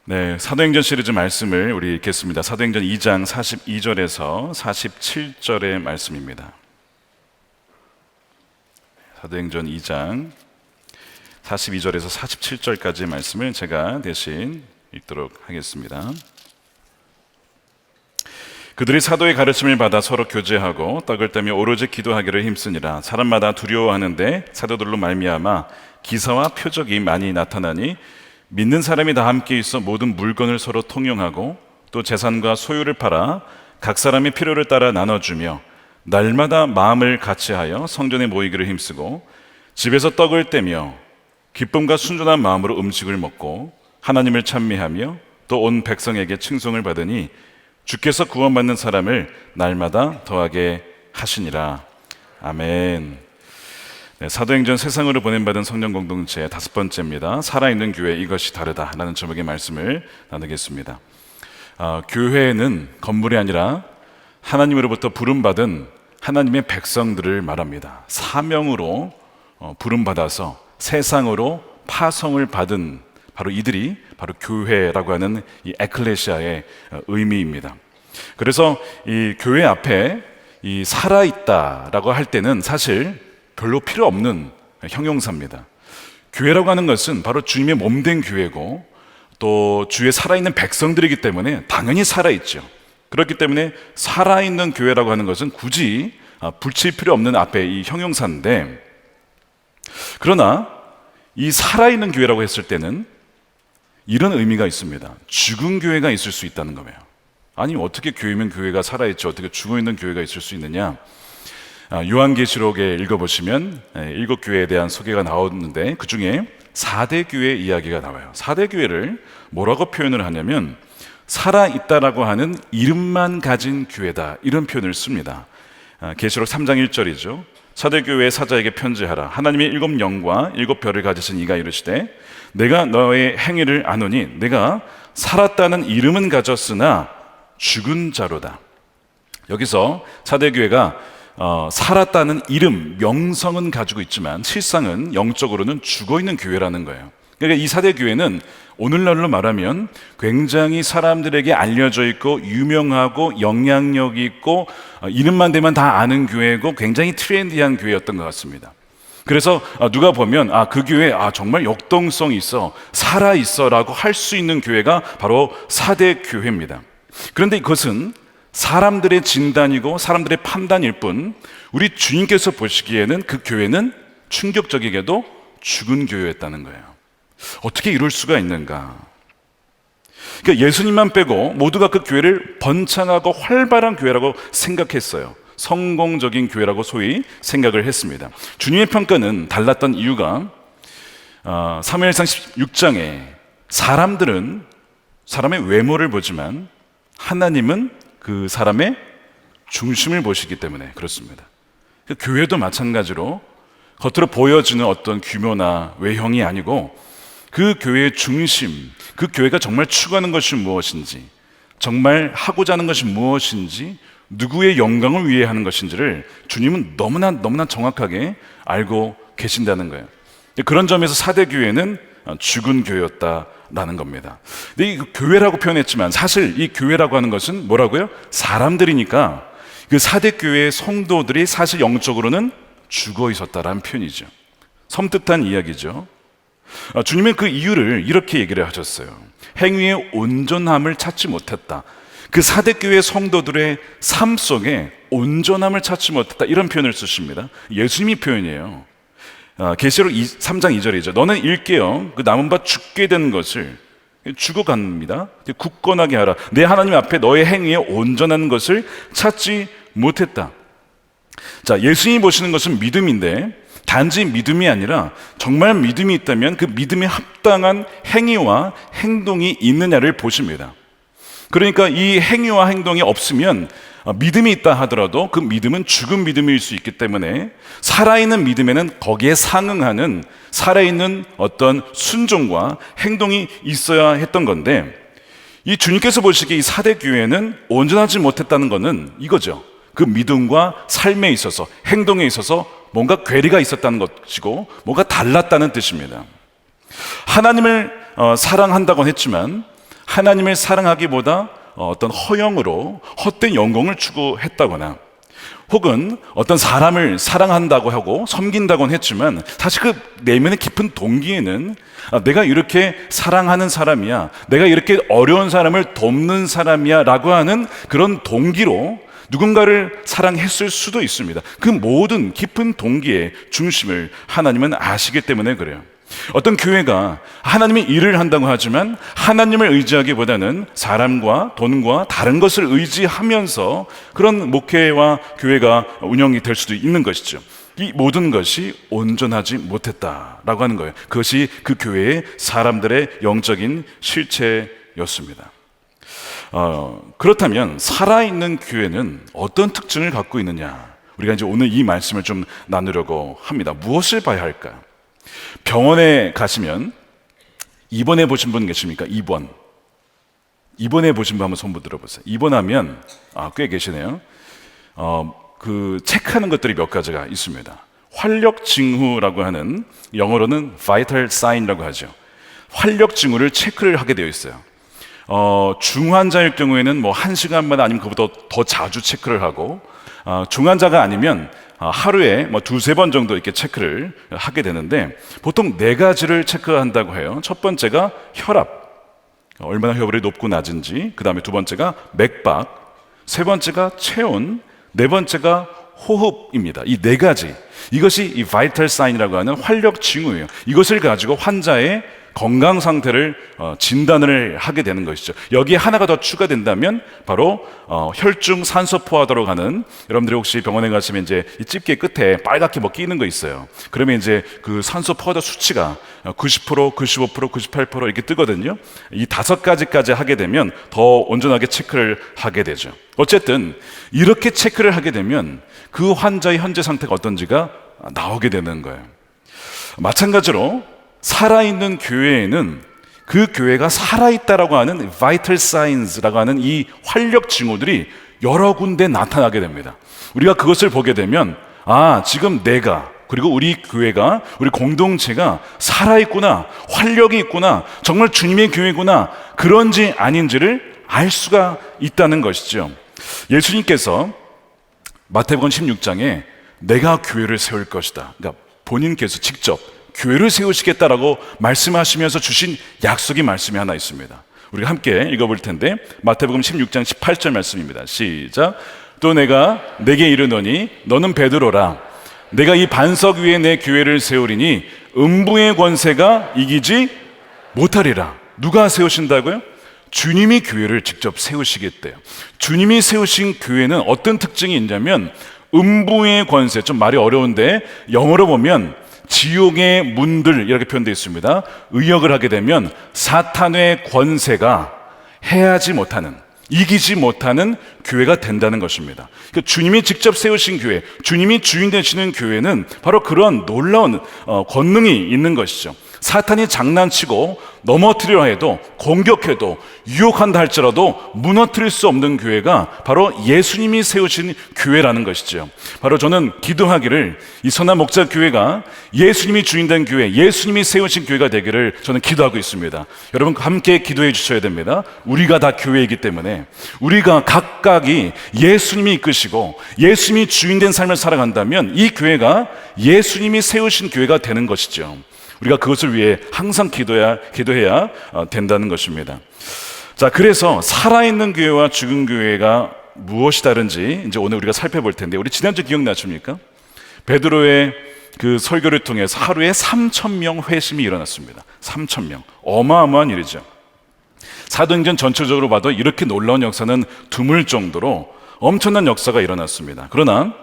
네, 사도행전 시리즈 말씀을 우리 읽겠습니다. 사도행전 2장 42절에서 47절의 말씀입니다. 사도행전 2장 42절에서 47절까지의 말씀을 제가 대신 읽도록 하겠습니다. 그들이 사도의 가르침을 받아 서로 교제하고 떡을 떼며 오로지 기도하기를 힘쓰니라. 사람마다 두려워하는데 사도들로 말미암아 기사와 표적이 많이 나타나니 믿는 사람이 다 함께 있어 모든 물건을 서로 통용하고 또 재산과 소유를 팔아 각 사람이 필요를 따라 나눠주며 날마다 마음을 같이하여 성전에 모이기를 힘쓰고 집에서 떡을 떼며 기쁨과 순전한 마음으로 음식을 먹고 하나님을 찬미하며 또 온 백성에게 칭송을 받으니 주께서 구원받는 사람을 날마다 더하게 하시니라. 아멘. 네, 사도행전 세상으로 보냄받은 성령 공동체 5번째입니다. 살아있는 교회, 이것이 다르다라는 제목의 말씀을 나누겠습니다. 교회는 건물이 아니라 하나님으로부터 부름받은 하나님의 백성들을 말합니다. 사명으로 부름받아서 세상으로 파송을 받은 바로 이들이 바로 교회라고 하는 이 에클레시아의 의미입니다. 그래서 이 교회 앞에 이 살아있다라고 할 때는 사실 별로 필요 없는 형용사입니다. 교회라고 하는 것은 바로 주님의 몸된 교회고 또 주의 살아있는 백성들이기 때문에 당연히 살아있죠. 그렇기 때문에 살아있는 교회라고 하는 것은 굳이 붙일 필요 없는 앞에 이 형용사인데, 그러나 이 살아있는 교회라고 했을 때는 이런 의미가 있습니다. 죽은 교회가 있을 수 있다는 거예요. 아니 어떻게 교회면 교회가 살아있지 어떻게 죽어있는 교회가 있을 수 있느냐. 요한계시록에 읽어보시면 7교회에 대한 소개가 나오는데 그 중에 4대 교회 이야기가 나와요. 4대 교회를 뭐라고 표현을 하냐면 살아있다라고 하는 이름만 가진 교회다, 이런 표현을 씁니다. 계시록 3장 1절이죠. 4대 교회의 사자에게 편지하라. 하나님의 7 영과 7 별을 가지신 이가 이르시되 내가 너의 행위를 아노니 내가 살았다는 이름은 가졌으나 죽은 자로다. 여기서 4대 교회가 살았다는 이름, 명성은 가지고 있지만 실상은 영적으로는 죽어있는 교회라는 거예요. 그러니까 이 4대 교회는 오늘날로 말하면 굉장히 사람들에게 알려져 있고 유명하고 영향력이 있고 이름만 대면 다 아는 교회고 굉장히 트렌디한 교회였던 것 같습니다. 그래서 누가 보면 그 교회 정말 역동성이 있어, 살아있어 라고 할 수 있는 교회가 바로 4대 교회입니다. 그런데 이것은 사람들의 진단이고 사람들의 판단일 뿐 우리 주님께서 보시기에는 그 교회는 충격적이게도 죽은 교회였다는 거예요. 어떻게 이럴 수가 있는가? 그러니까 예수님만 빼고 모두가 그 교회를 번창하고 활발한 교회라고 생각했어요. 성공적인 교회라고 소위 생각을 했습니다. 주님의 평가는 달랐던 이유가 사무엘상 16장에 사람들은 사람의 외모를 보지만 하나님은 그 사람의 중심을 보시기 때문에 그렇습니다. 교회도 마찬가지로 겉으로 보여지는 어떤 규모나 외형이 아니고 그 교회의 중심, 그 교회가 정말 추구하는 것이 무엇인지, 정말 하고자 하는 것이 무엇인지, 누구의 영광을 위해 하는 것인지를 주님은 너무나 정확하게 알고 계신다는 거예요. 그런 점에서 4대 교회는 죽은 교회였다라는 겁니다. 근데 이 교회라고 표현했지만 사실 이 교회라고 하는 것은 뭐라고요? 사람들이니까 그 4대 교회의 성도들이 사실 영적으로는 죽어 있었다라는 표현이죠. 섬뜩한 이야기죠. 주님은 그 이유를 이렇게 얘기를 하셨어요. 행위의 온전함을 찾지 못했다. 그 4대 교회 성도들의 삶 속에 온전함을 찾지 못했다, 이런 표현을 쓰십니다. 예수님이 표현이에요. 계시록 3장 2절이죠. 너는 일깨어 그 남은 바 죽게 된 것을, 죽어갑니다. 굳건하게 하라. 내 하나님 앞에 너의 행위에 온전한 것을 찾지 못했다. 자, 예수님이 보시는 것은 믿음인데 단지 믿음이 아니라 정말 믿음이 있다면 그 믿음에 합당한 행위와 행동이 있느냐를 보십니다. 그러니까 이 행위와 행동이 없으면 믿음이 있다 하더라도 그 믿음은 죽은 믿음일 수 있기 때문에 살아있는 믿음에는 거기에 상응하는 살아있는 어떤 순종과 행동이 있어야 했던 건데, 이 주님께서 보시기에 이 4대 교회는 온전하지 못했다는 것은 이거죠. 그 믿음과 삶에 있어서, 행동에 있어서 뭔가 괴리가 있었다는 것이고 뭔가 달랐다는 뜻입니다. 하나님을 사랑한다고 했지만 하나님을 사랑하기보다 어떤 허영으로 헛된 영광을 추구했다거나, 혹은 어떤 사람을 사랑한다고 하고 섬긴다고는 했지만 사실 그 내면의 깊은 동기에는 내가 이렇게 사랑하는 사람이야, 내가 이렇게 어려운 사람을 돕는 사람이야 라고 하는 그런 동기로 누군가를 사랑했을 수도 있습니다. 그 모든 깊은 동기의 중심을 하나님은 아시기 때문에 그래요. 어떤 교회가 하나님이 일을 한다고 하지만 하나님을 의지하기보다는 사람과 돈과 다른 것을 의지하면서 그런 목회와 교회가 운영이 될 수도 있는 것이죠. 이 모든 것이 온전하지 못했다라고 하는 거예요. 그것이 그 교회의 사람들의 영적인 실체였습니다. 그렇다면 살아있는 교회는 어떤 특징을 갖고 있느냐? 우리가 이제 오늘 이 말씀을 좀 나누려고 합니다. 무엇을 봐야 할까? 병원에 가시면 입원해 보신 분 계십니까? 입원해 보신 분 한번 손 들어보세요. 입원하면 꽤 계시네요. 그 체크하는 것들이 몇 가지가 있습니다. 활력 징후라고 하는, 영어로는 vital sign이라고 하죠. 활력 징후를 체크를 하게 되어 있어요. 중환자일 경우에는 뭐 1시간마다 아니면 그보다 더 자주 체크를 하고, 중환자가 아니면 하루에 뭐 2-3번 정도 이렇게 체크를 하게 되는데, 보통 4가지를 체크한다고 해요. 첫 번째가 혈압, 얼마나 혈압이 높고 낮은지, 그 다음에 2번째가 맥박, 3번째가 체온, 4번째가 호흡입니다. 이 4가지, 이것이 이 바이탈 사인이라고 하는 활력 징후예요. 이것을 가지고 환자의 건강 상태를 진단을 하게 되는 것이죠. 여기에 하나가 더 추가된다면 바로 혈중 산소 포화도로 가는, 여러분들이 혹시 병원에 가시면 이제 이 집게 끝에 빨갛게 뭐 끼는 거 있어요. 그러면 이제 그 산소 포화도 수치가 90%, 95%, 98% 이렇게 뜨거든요. 이 5가지까지 하게 되면 더 온전하게 체크를 하게 되죠. 어쨌든 이렇게 체크를 하게 되면 그 환자의 현재 상태가 어떤지가 나오게 되는 거예요. 마찬가지로 살아있는 교회에는 그 교회가 살아있다라고 하는 vital signs라고 하는 이 활력 징후들이 여러 군데 나타나게 됩니다. 우리가 그것을 보게 되면 지금 내가, 그리고 우리 교회가, 우리 공동체가 살아있구나, 활력이 있구나, 정말 주님의 교회구나, 그런지 아닌지를 알 수가 있다는 것이죠. 예수님께서 마태복음 16장에 내가 교회를 세울 것이다, 그러니까 본인께서 직접 교회를 세우시겠다라고 말씀하시면서 주신 약속의 말씀이 하나 있습니다. 우리가 함께 읽어볼 텐데, 마태복음 16장 18절 말씀입니다. 시작. 또 내가 내게 이르노니 너는 베드로라. 내가 이 반석 위에 내 교회를 세우리니 음부의 권세가 이기지 못하리라. 누가 세우신다고요? 주님이 교회를 직접 세우시겠대요. 주님이 세우신 교회는 어떤 특징이 있냐면, 음부의 권세, 좀 말이 어려운데 영어로 보면 지옥의 문들 이렇게 표현되어 있습니다. 의역을 하게 되면 사탄의 권세가 해하지 못하는, 이기지 못하는 교회가 된다는 것입니다. 그러니까 주님이 직접 세우신 교회, 주님이 주인 되시는 교회는 바로 그런 놀라운 권능이 있는 것이죠. 사탄이 장난치고 넘어뜨리려 해도, 공격해도, 유혹한다 할지라도 무너뜨릴 수 없는 교회가 바로 예수님이 세우신 교회라는 것이죠. 바로 저는 기도하기를 이 선한 목자 교회가 예수님이 주인된 교회, 예수님이 세우신 교회가 되기를 저는 기도하고 있습니다. 여러분 함께 기도해 주셔야 됩니다. 우리가 다 교회이기 때문에 우리가 각각이 예수님이 이끄시고 예수님이 주인된 삶을 살아간다면 이 교회가 예수님이 세우신 교회가 되는 것이죠. 우리가 그것을 위해 항상 기도해야 된다는 것입니다. 자, 그래서 살아있는 교회와 죽은 교회가 무엇이 다른지 이제 오늘 우리가 살펴볼 텐데, 우리 지난주 기억나십니까? 베드로의 그 설교를 통해서 하루에 3,000명 회심이 일어났습니다. 3,000명, 어마어마한 일이죠. 사도행전 전체적으로 봐도 이렇게 놀라운 역사는 드물 정도로 엄청난 역사가 일어났습니다. 그러나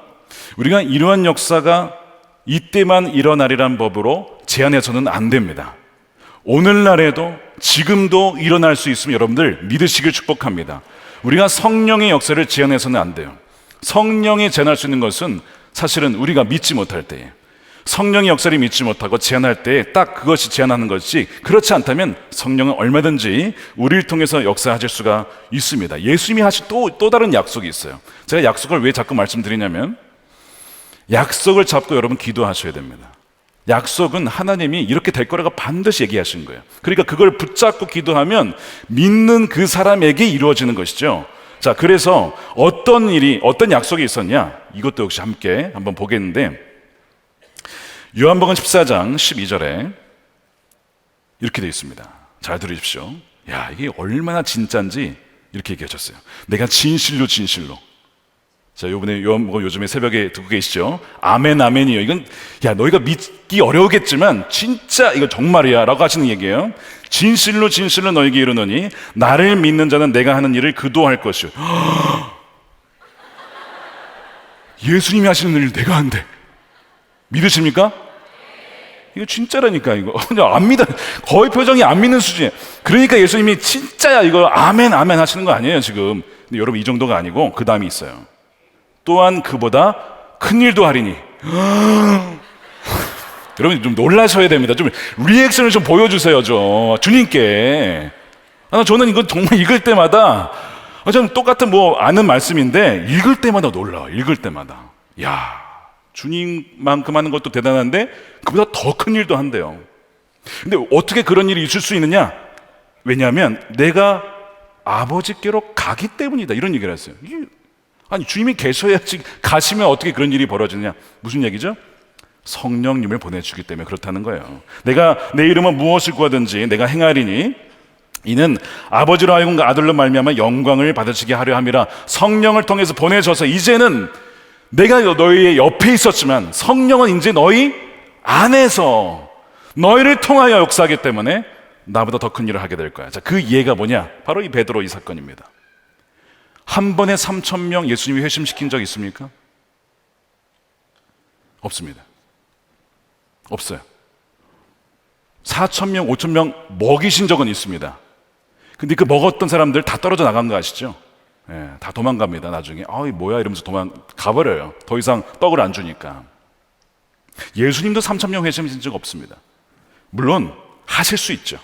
우리가 이러한 역사가 이때만 일어나리란 법으로 제한해서는 안 됩니다. 오늘날에도 지금도 일어날 수 있으면 여러분들 믿으시길 축복합니다. 우리가 성령의 역사를 제한해서는 안 돼요. 성령이 제한할 수 있는 것은 사실은 우리가 믿지 못할 때에, 성령의 역사를 믿지 못하고 제한할 때에 딱 그것이 제한하는 것이지, 그렇지 않다면 성령은 얼마든지 우리를 통해서 역사하실 수가 있습니다. 예수님이 하신 또 다른 약속이 있어요. 제가 약속을 왜 자꾸 말씀드리냐면, 약속을 잡고 여러분 기도하셔야 됩니다. 약속은 하나님이 이렇게 될 거라고 반드시 얘기하신 거예요. 그러니까 그걸 붙잡고 기도하면 믿는 그 사람에게 이루어지는 것이죠. 자, 그래서 어떤 일이, 어떤 약속이 있었냐? 이것도 역시 함께 한번 보겠는데, 요한복음 14장 12절에 이렇게 되어 있습니다. 잘 들으십시오. 야, 이게 얼마나 진짜인지 이렇게 얘기하셨어요. 내가 진실로 진실로. 자, 요번에 요즘에 새벽에 듣고 계시죠? 아멘, 아멘이요. 이건, 야, 너희가 믿기 어려우겠지만, 진짜 이거 정말이야. 라고 하시는 얘기예요. 진실로 진실로 너희에게 이르노니, 나를 믿는 자는 내가 하는 일을 그도 할 것이요. 예수님이 하시는 일을 내가 한대. 믿으십니까? 이거 진짜라니까, 이거. 안 믿어. 거의 표정이 안 믿는 수준이에요. 그러니까 예수님이 진짜야. 이거 아멘, 아멘 하시는 거 아니에요, 지금. 근데 여러분, 이 정도가 아니고, 그 다음이 있어요. 또한 그보다 큰 일도 하리니. 여러분 좀 놀라셔야 됩니다. 좀 리액션을 좀 보여주세요, 주님께. 저는 이거 정말 읽을 때마다 좀 똑같은 아는 말씀인데 읽을 때마다 놀라요. 읽을 때마다. 야, 주님만큼 하는 것도 대단한데 그보다 더 큰 일도 한대요. 근데 어떻게 그런 일이 있을 수 있느냐? 왜냐하면 내가 아버지께로 가기 때문이다. 이런 얘기를 했어요. 아니, 주님이 계셔야지, 가시면 어떻게 그런 일이 벌어지느냐? 무슨 얘기죠? 성령님을 보내주기 때문에 그렇다는 거예요. 내가 내 이름은 무엇을 구하든지 내가 행하리니 이는 아버지로 하여금 아들로 말미암아 영광을 받으시게 하려 함이라. 성령을 통해서 보내셔서 이제는 내가 너희의 옆에 있었지만 성령은 이제 너희 안에서 너희를 통하여 역사하기 때문에 나보다 더 큰 일을 하게 될 거야. 자, 그 이해가 뭐냐? 바로 이 베드로 이 사건입니다. 한 번에 3,000명 예수님이 회심시킨 적 있습니까? 없습니다. 없어요. 4,000명, 5,000명 먹이신 적은 있습니다. 근데 그 먹었던 사람들 다 떨어져 나간 거 아시죠? 예, 다 도망갑니다. 나중에 이 뭐야 이러면서 가버려요. 더 이상 떡을 안 주니까. 예수님도 3,000명 회심하신 적 없습니다. 물론 하실 수 있죠.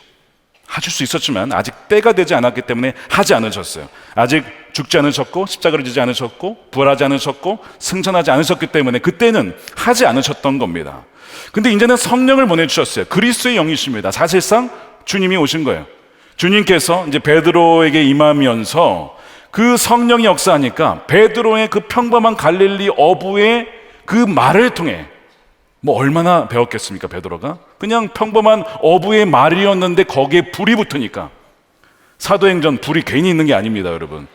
하실 수 있었지만 아직 때가 되지 않았기 때문에 하지 않으셨어요. 아직 죽지 않으셨고 십자가를 지지 않으셨고 부활하지 않으셨고 승천하지 않으셨기 때문에 그때는 하지 않으셨던 겁니다. 근데 이제는 성령을 보내주셨어요. 그리스도의 영이십니다. 사실상 주님이 오신 거예요. 주님께서 이제 베드로에게 임하면서 그 성령이 역사하니까 베드로의 그 평범한 갈릴리 어부의 그 말을 통해 얼마나 배웠겠습니까? 베드로가 그냥 평범한 어부의 말이었는데 거기에 불이 붙으니까, 사도행전 불이 괜히 있는 게 아닙니다, 여러분.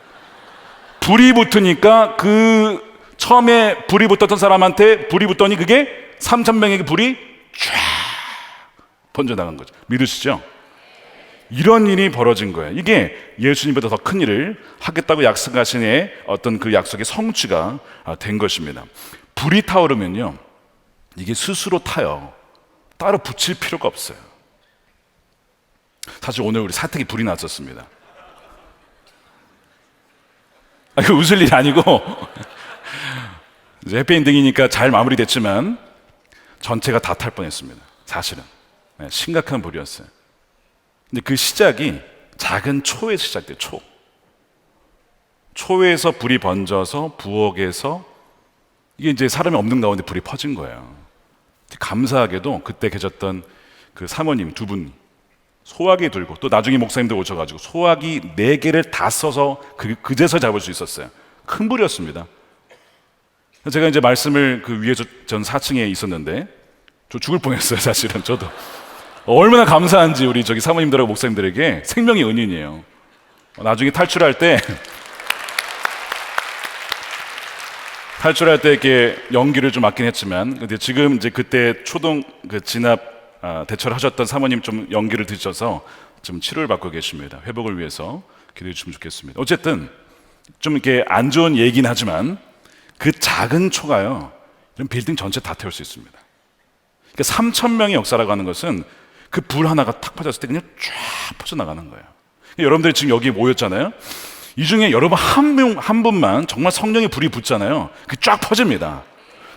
불이 붙으니까 그 처음에 불이 붙었던 사람한테 불이 붙더니 그게 3,000명에게 불이 쫙 번져나간 거죠. 믿으시죠? 이런 일이 벌어진 거예요. 이게 예수님보다 더 큰 일을 하겠다고 약속하신 어떤 그 약속의 성취가 된 것입니다. 불이 타오르면요, 이게 스스로 타요. 따로 붙일 필요가 없어요. 사실 오늘 우리 사택에 불이 났었습니다. 이거 웃을 일이 아니고 이제 해피엔딩이니까 잘 마무리됐지만 전체가 다 탈 뻔했습니다. 사실은 심각한 불이었어요. 근데 그 시작이 작은 초에서 시작돼요. 초에서 불이 번져서 부엌에서 이게 이제 사람이 없는 가운데 불이 퍼진 거예요. 감사하게도 그때 계셨던 그 사모님 두 분 소화기 들고, 또 나중에 목사님들 오셔가지고 소화기 4개를 다 써서 그제서 잡을 수 있었어요. 큰 불이었습니다. 제가 이제 말씀을 그 위에 전 4층에 있었는데 저 죽을 뻔했어요. 사실은 저도 얼마나 감사한지 우리 사모님들하고 목사님들에게 생명의 은인이에요. 나중에 탈출할 때 이렇게 연기를 좀 맡긴 했지만, 근데 지금 이제 그때 초동 진압 대처를 하셨던 사모님 좀 연기를 드셔서 좀 치료를 받고 계십니다. 회복을 위해서 기도해 주시면 좋겠습니다. 어쨌든 좀 이렇게 안 좋은 얘기긴 하지만 그 작은 초가요, 이런 빌딩 전체 다 태울 수 있습니다. 그러니까 3,000명의 역사라고 하는 것은 그 불 하나가 탁 퍼졌을 때 그냥 쫙 퍼져나가는 거예요. 여러분들이 지금 여기 모였잖아요. 이 중에 여러분 한 분만 정말 성령의 불이 붙잖아요. 그 쫙 퍼집니다.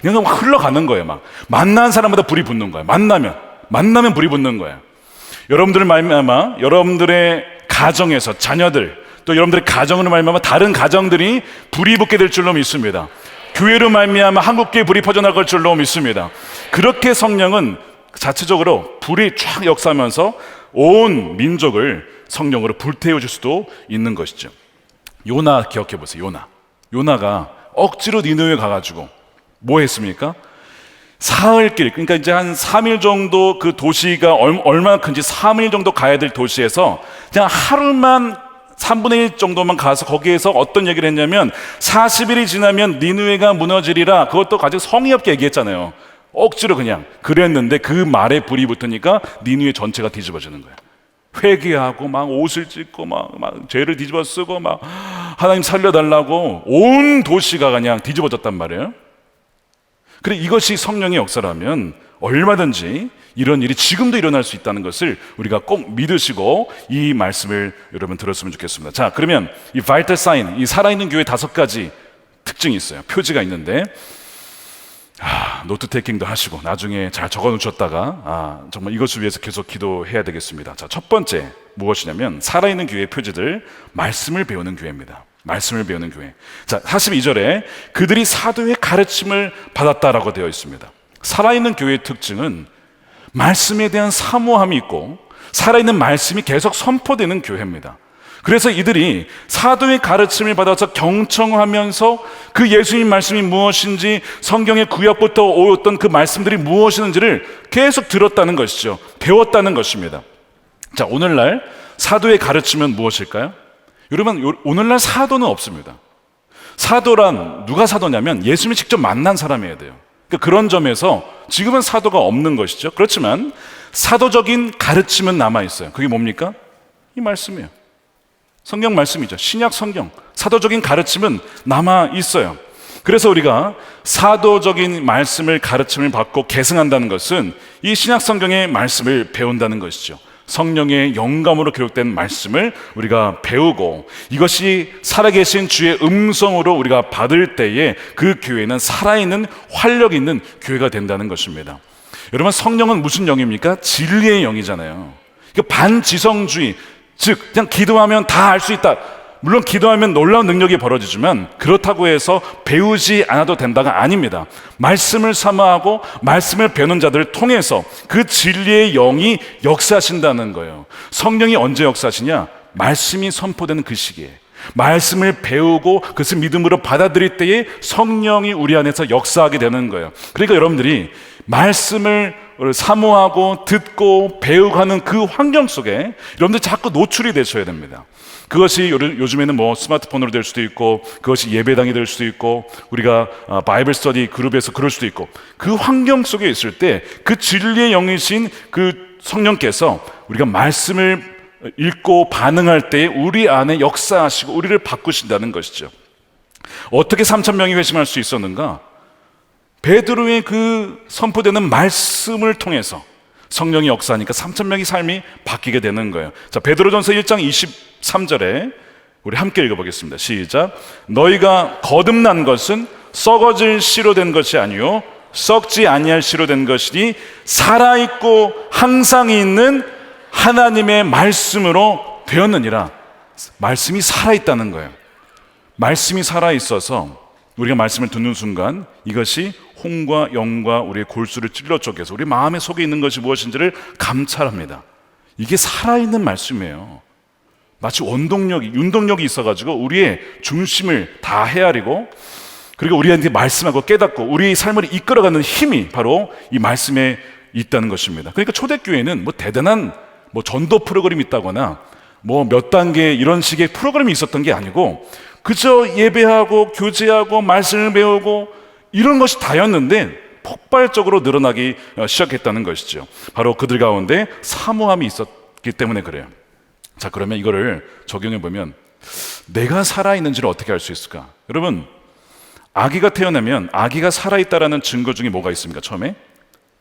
그냥 막 흘러가는 거예요. 막 만난 사람마다 불이 붙는 거예요. 만나면 불이 붙는 거예요. 여러분들을 말미암아 여러분들의 가정에서 자녀들, 또 여러분들의 가정으로 말미암아 다른 가정들이 불이 붙게 될 줄로 믿습니다. 교회로 말미암아 한국교회 불이 퍼져나갈 줄로 믿습니다. 그렇게 성령은 자체적으로 불이 쫙 역사하면서 온 민족을 성령으로 불태워줄 수도 있는 것이죠. 요나 기억해 보세요. 요나가 억지로 니느웨 가가지고 뭐 했습니까? 사흘길, 그러니까 이제 한 3일 정도, 그 도시가 얼마나 큰지 3일 정도 가야 될 도시에서 그냥 하루만 3분의 1 정도만 가서 거기에서 어떤 얘기를 했냐면 40일이 지나면 니느웨가 무너지리라. 그것도 아주 성의 없게 얘기했잖아요. 억지로 그냥 그랬는데 그 말에 불이 붙으니까 니느웨 전체가 뒤집어지는 거예요. 회개하고 막 옷을 찢고 막 죄를 뒤집어 쓰고 막 하나님 살려달라고 온 도시가 그냥 뒤집어졌단 말이에요. 그래, 이것이 성령의 역사라면 얼마든지 이런 일이 지금도 일어날 수 있다는 것을 우리가 꼭 믿으시고 이 말씀을 여러분 들었으면 좋겠습니다. 자, 그러면 이 바이탈 사인, 이 살아있는 교회 5가지 특징이 있어요. 표지가 있는데 노트 테이킹도 하시고 나중에 잘 적어 놓으셨다가 정말 이것을 위해서 계속 기도해야 되겠습니다. 자, 첫 번째 무엇이냐면 살아있는 교회의 표지들, 말씀을 배우는 교회입니다. 말씀을 배우는 교회. 자, 42절에 그들이 사도의 가르침을 받았다라고 되어 있습니다. 살아있는 교회의 특징은 말씀에 대한 사모함이 있고 살아있는 말씀이 계속 선포되는 교회입니다. 그래서 이들이 사도의 가르침을 받아서 경청하면서 그 예수님 말씀이 무엇인지, 성경의 구약부터 오였던 그 말씀들이 무엇이는지를 계속 들었다는 것이죠. 배웠다는 것입니다. 자, 오늘날 사도의 가르침은 무엇일까요? 여러분, 오늘날 사도는 없습니다. 사도란 누가 사도냐면 예수님이 직접 만난 사람이어야 돼요. 그러니까 그런 점에서 지금은 사도가 없는 것이죠. 그렇지만 사도적인 가르침은 남아있어요. 그게 뭡니까? 이 말씀이에요. 성경 말씀이죠. 신약 성경. 사도적인 가르침은 남아있어요. 그래서 우리가 사도적인 말씀을, 가르침을 받고 계승한다는 것은 이 신약 성경의 말씀을 배운다는 것이죠. 성령의 영감으로 기록된 말씀을 우리가 배우고 이것이 살아계신 주의 음성으로 우리가 받을 때에 그 교회는 살아있는 활력 있는 교회가 된다는 것입니다. 여러분, 성령은 무슨 영입니까? 진리의 영이잖아요. 그러니까 반지성주의, 즉 그냥 기도하면 다 알 수 있다. 물론 기도하면 놀라운 능력이 벌어지지만 그렇다고 해서 배우지 않아도 된다가 아닙니다. 말씀을 사모하고 말씀을 배우는 자들을 통해서 그 진리의 영이 역사하신다는 거예요. 성령이 언제 역사하시냐? 말씀이 선포되는 그 시기에 말씀을 배우고 그것을 믿음으로 받아들일 때에 성령이 우리 안에서 역사하게 되는 거예요. 그러니까 여러분들이 말씀을 사모하고 듣고 배우고 하는 그 환경 속에 여러분들 자꾸 노출이 되셔야 됩니다. 그것이 요즘에는 뭐 스마트폰으로 될 수도 있고, 그것이 예배당이 될 수도 있고, 우리가 바이블 스터디 그룹에서 그럴 수도 있고, 그 환경 속에 있을 때 그 진리의 영이신 그 성령께서 우리가 말씀을 읽고 반응할 때 우리 안에 역사하시고 우리를 바꾸신다는 것이죠. 어떻게 3,000명이 회심할 수 있었는가? 베드로의 그 선포되는 말씀을 통해서 성령이 역사하니까 3,000명의 삶이 바뀌게 되는 거예요. 자, 베드로전서 1장 23절에 우리 함께 읽어보겠습니다. 시작. 너희가 거듭난 것은 썩어질 씨로 된 것이 아니요 썩지 아니할 씨로 된 것이니 살아있고 항상 있는 하나님의 말씀으로 되었느니라. 말씀이 살아있다는 거예요. 말씀이 살아있어서 우리가 말씀을 듣는 순간 이것이 혼과 영과 우리의 골수를 찔러 쪼개서 우리 마음의 속에 있는 것이 무엇인지를 감찰합니다. 이게 살아있는 말씀이에요. 마치 윤동력이 있어가지고 우리의 중심을 다 헤아리고, 그리고 우리한테 말씀하고 깨닫고 우리의 삶을 이끌어가는 힘이 바로 이 말씀에 있다는 것입니다. 그러니까 초대교회는 뭐 대단한 전도 프로그램이 있다거나 몇 단계 이런 식의 프로그램이 있었던 게 아니고 그저 예배하고 교제하고 말씀을 배우고 이런 것이 다였는데 폭발적으로 늘어나기 시작했다는 것이죠. 바로 그들 가운데 사모함이 있었기 때문에 그래요. 자, 그러면 이거를 적용해 보면 내가 살아있는지를 어떻게 알 수 있을까? 여러분, 아기가 태어나면 아기가 살아있다라는 증거 중에 뭐가 있습니까? 처음에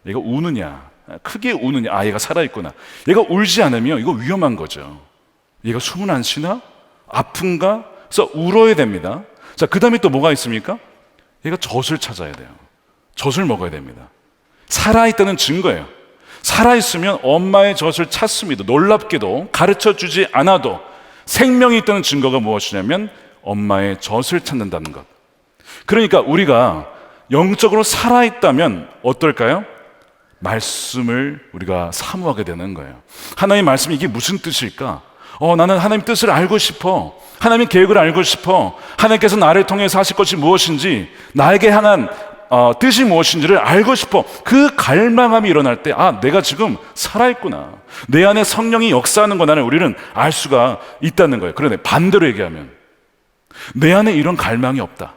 얘가 우느냐, 크게 우느냐, 얘가 살아있구나. 얘가 울지 않으면 이거 위험한 거죠. 얘가 숨은 안 쉬나? 아픈가? 그래서 울어야 됩니다. 자, 그 다음에 또 뭐가 있습니까? 얘가 젖을 찾아야 돼요. 젖을 먹어야 됩니다. 살아있다는 증거예요. 살아있으면 엄마의 젖을 찾습니다. 놀랍게도 가르쳐주지 않아도 생명이 있다는 증거가 무엇이냐면 엄마의 젖을 찾는다는 것. 그러니까 우리가 영적으로 살아있다면 어떨까요? 말씀을 우리가 사모하게 되는 거예요. 하나님의 말씀이 이게 무슨 뜻일까? 나는 하나님 뜻을 알고 싶어. 하나님의 계획을 알고 싶어. 하나님께서 나를 통해서 하실 것이 무엇인지, 나에게 향한 뜻이 무엇인지를 알고 싶어. 그 갈망함이 일어날 때, 내가 지금 살아있구나. 내 안에 성령이 역사하는 거나를 우리는 알 수가 있다는 거예요. 그런데 반대로 얘기하면, 내 안에 이런 갈망이 없다.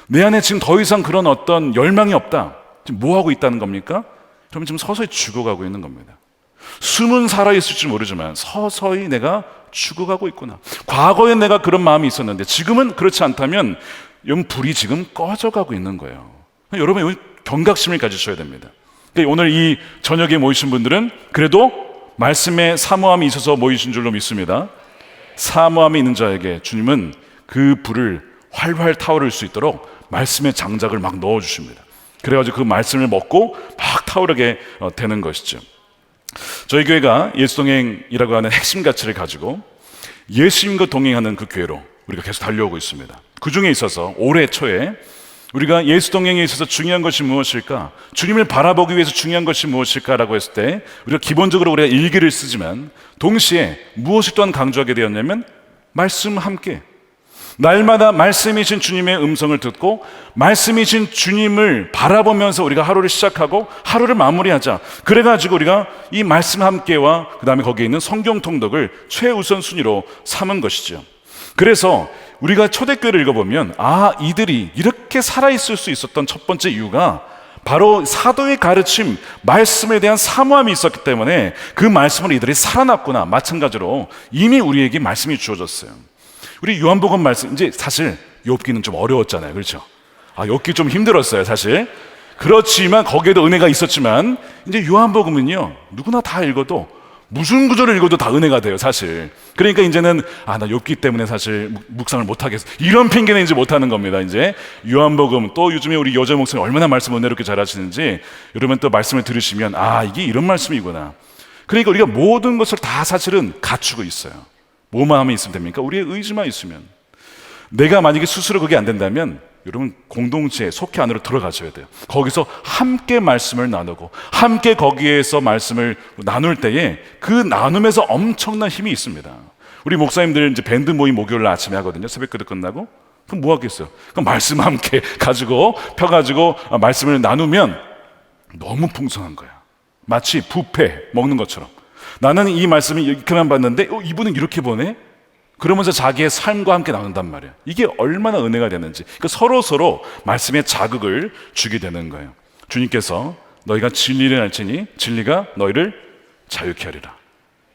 내 안에 지금 더 이상 그런 어떤 열망이 없다. 지금 뭐 하고 있다는 겁니까? 그러면 지금 서서히 죽어가고 있는 겁니다. 숨은 살아있을지 모르지만 서서히 내가 죽어가고 있구나. 과거엔 내가 그런 마음이 있었는데 지금은 그렇지 않다면 불이 지금 꺼져가고 있는 거예요. 여러분, 경각심을 가지셔야 됩니다. 오늘 이 저녁에 모이신 분들은 그래도 말씀에 사모함이 있어서 모이신 줄로 믿습니다. 사모함이 있는 자에게 주님은 그 불을 활활 타오를 수 있도록 말씀의 장작을 막 넣어주십니다. 그래가지고 그 말씀을 먹고 막 타오르게 되는 것이죠. 저희 교회가 예수동행이라고 하는 핵심 가치를 가지고 예수님과 동행하는 그 교회로 우리가 계속 달려오고 있습니다. 그 중에 있어서 올해 초에 우리가 예수동행에 있어서 중요한 것이 무엇일까? 주님을 바라보기 위해서 중요한 것이 무엇일까라고 했을 때 우리가 기본적으로 우리가 일기를 쓰지만 동시에 무엇을 또한 강조하게 되었냐면 말씀 함께, 날마다 말씀이신 주님의 음성을 듣고 말씀이신 주님을 바라보면서 우리가 하루를 시작하고 하루를 마무리하자. 그래가지고 우리가 이 말씀 함께와 그 다음에 거기에 있는 성경 통독을 최우선 순위로 삼은 것이죠. 그래서 우리가 초대교회를 읽어보면 이들이 이렇게 살아있을 수 있었던 첫 번째 이유가 바로 사도의 가르침, 말씀에 대한 사모함이 있었기 때문에 그 말씀으로 이들이 살아났구나. 마찬가지로 이미 우리에게 말씀이 주어졌어요. 우리 요한복음 말씀, 이제 사실 욥기는 좀 어려웠잖아요. 그렇죠? 욥기 좀 힘들었어요, 사실. 그렇지만 거기에도 은혜가 있었지만 이제 요한복음은요, 누구나 다 읽어도 무슨 구절을 읽어도 다 은혜가 돼요, 사실. 그러니까 이제는 나 욥기 때문에 사실 묵상을 못 하겠어. 이런 핑계는 이제 못 하는 겁니다. 이제 요한복음, 또 요즘에 우리 여자 목사님 얼마나 말씀 은혜롭게 잘하시는지 여러분 또 말씀을 들으시면 이게 이런 말씀이구나. 그러니까 우리가 모든 것을 다 사실은 갖추고 있어요. 뭐만 하면 있으면 됩니까? 우리의 의지만 있으면. 내가 만약에 스스로 그게 안 된다면 여러분 공동체에 속해 안으로 들어가셔야 돼요. 거기서 함께 말씀을 나누고 함께 거기에서 말씀을 나눌 때에 그 나눔에서 엄청난 힘이 있습니다. 우리 목사님들 이제 밴드 모임 목요일 날 아침에 하거든요. 새벽기도 끝나고. 그럼 뭐 하겠어요? 그럼 말씀 함께 가지고 펴가지고 말씀을 나누면 너무 풍성한 거야. 마치 뷔페 먹는 것처럼. 나는 이 말씀을 이렇게만 봤는데 이분은 이렇게 보네? 그러면서 자기의 삶과 함께 나눈단 말이에요. 이게 얼마나 은혜가 되는지. 그러니까 서로 말씀에 자극을 주게 되는 거예요. 주님께서 너희가 진리를 알지니 진리가 너희를 자유케 하리라.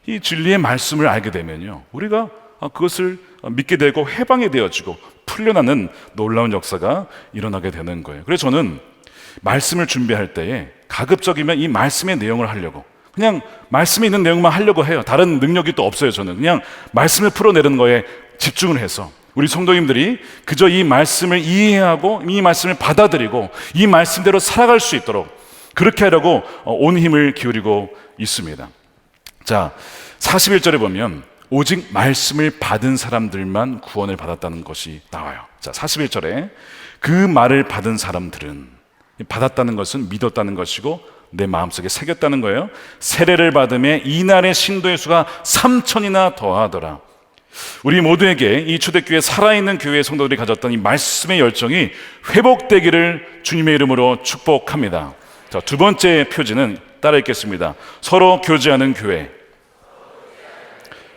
이 진리의 말씀을 알게 되면요, 우리가 그것을 믿게 되고 해방이 되어지고 풀려나는 놀라운 역사가 일어나게 되는 거예요. 그래서 저는 말씀을 준비할 때에 가급적이면 이 말씀의 내용을 하려고, 그냥 말씀에 있는 내용만 하려고 해요. 다른 능력이 또 없어요. 저는 그냥 말씀을 풀어내는 거에 집중을 해서 우리 성도님들이 그저 이 말씀을 이해하고 이 말씀을 받아들이고 이 말씀대로 살아갈 수 있도록 그렇게 하려고 온 힘을 기울이고 있습니다. 자, 41절에 보면 오직 말씀을 받은 사람들만 구원을 받았다는 것이 나와요. 자, 41절에 그 말을 받은 사람들은, 받았다는 것은 믿었다는 것이고 내 마음속에 새겼다는 거예요. 세례를 받음에 이날의 신도의 수가 3,000이나 더하더라. 우리 모두에게 이 초대교회 살아있는 교회의 성도들이 가졌던 이 말씀의 열정이 회복되기를 주님의 이름으로 축복합니다. 자, 두 번째 표지는 따라 읽겠습니다. 서로 교제하는 교회.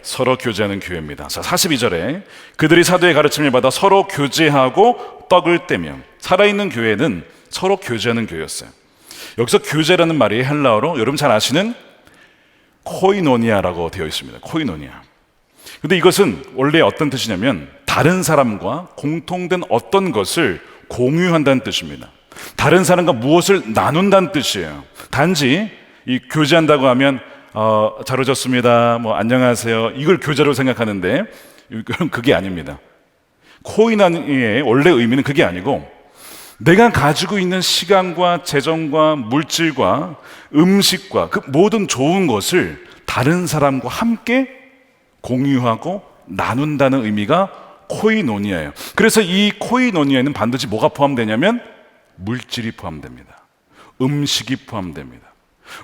서로 교제하는 교회입니다. 자, 42절에 그들이 사도의 가르침을 받아 서로 교제하고 떡을 떼며. 살아있는 교회는 서로 교제하는 교회였어요. 여기서 교제라는 말이 헬라어로 여러분 잘 아시는 코이노니아라고 되어 있습니다. 코이노니아. 근데 이것은 원래 어떤 뜻이냐면 다른 사람과 공통된 어떤 것을 공유한다는 뜻입니다. 다른 사람과 무엇을 나눈다는 뜻이에요. 단지 이 교제한다고 하면 잘 오셨습니다, 뭐 안녕하세요, 이걸 교제로 생각하는데 그게 아닙니다. 코이노니아의 원래 의미는 그게 아니고 내가 가지고 있는 시간과 재정과 물질과 음식과 그 모든 좋은 것을 다른 사람과 함께 공유하고 나눈다는 의미가 코이노니아예요. 그래서 이 코이노니아에는 반드시 뭐가 포함되냐면 물질이 포함됩니다. 음식이 포함됩니다.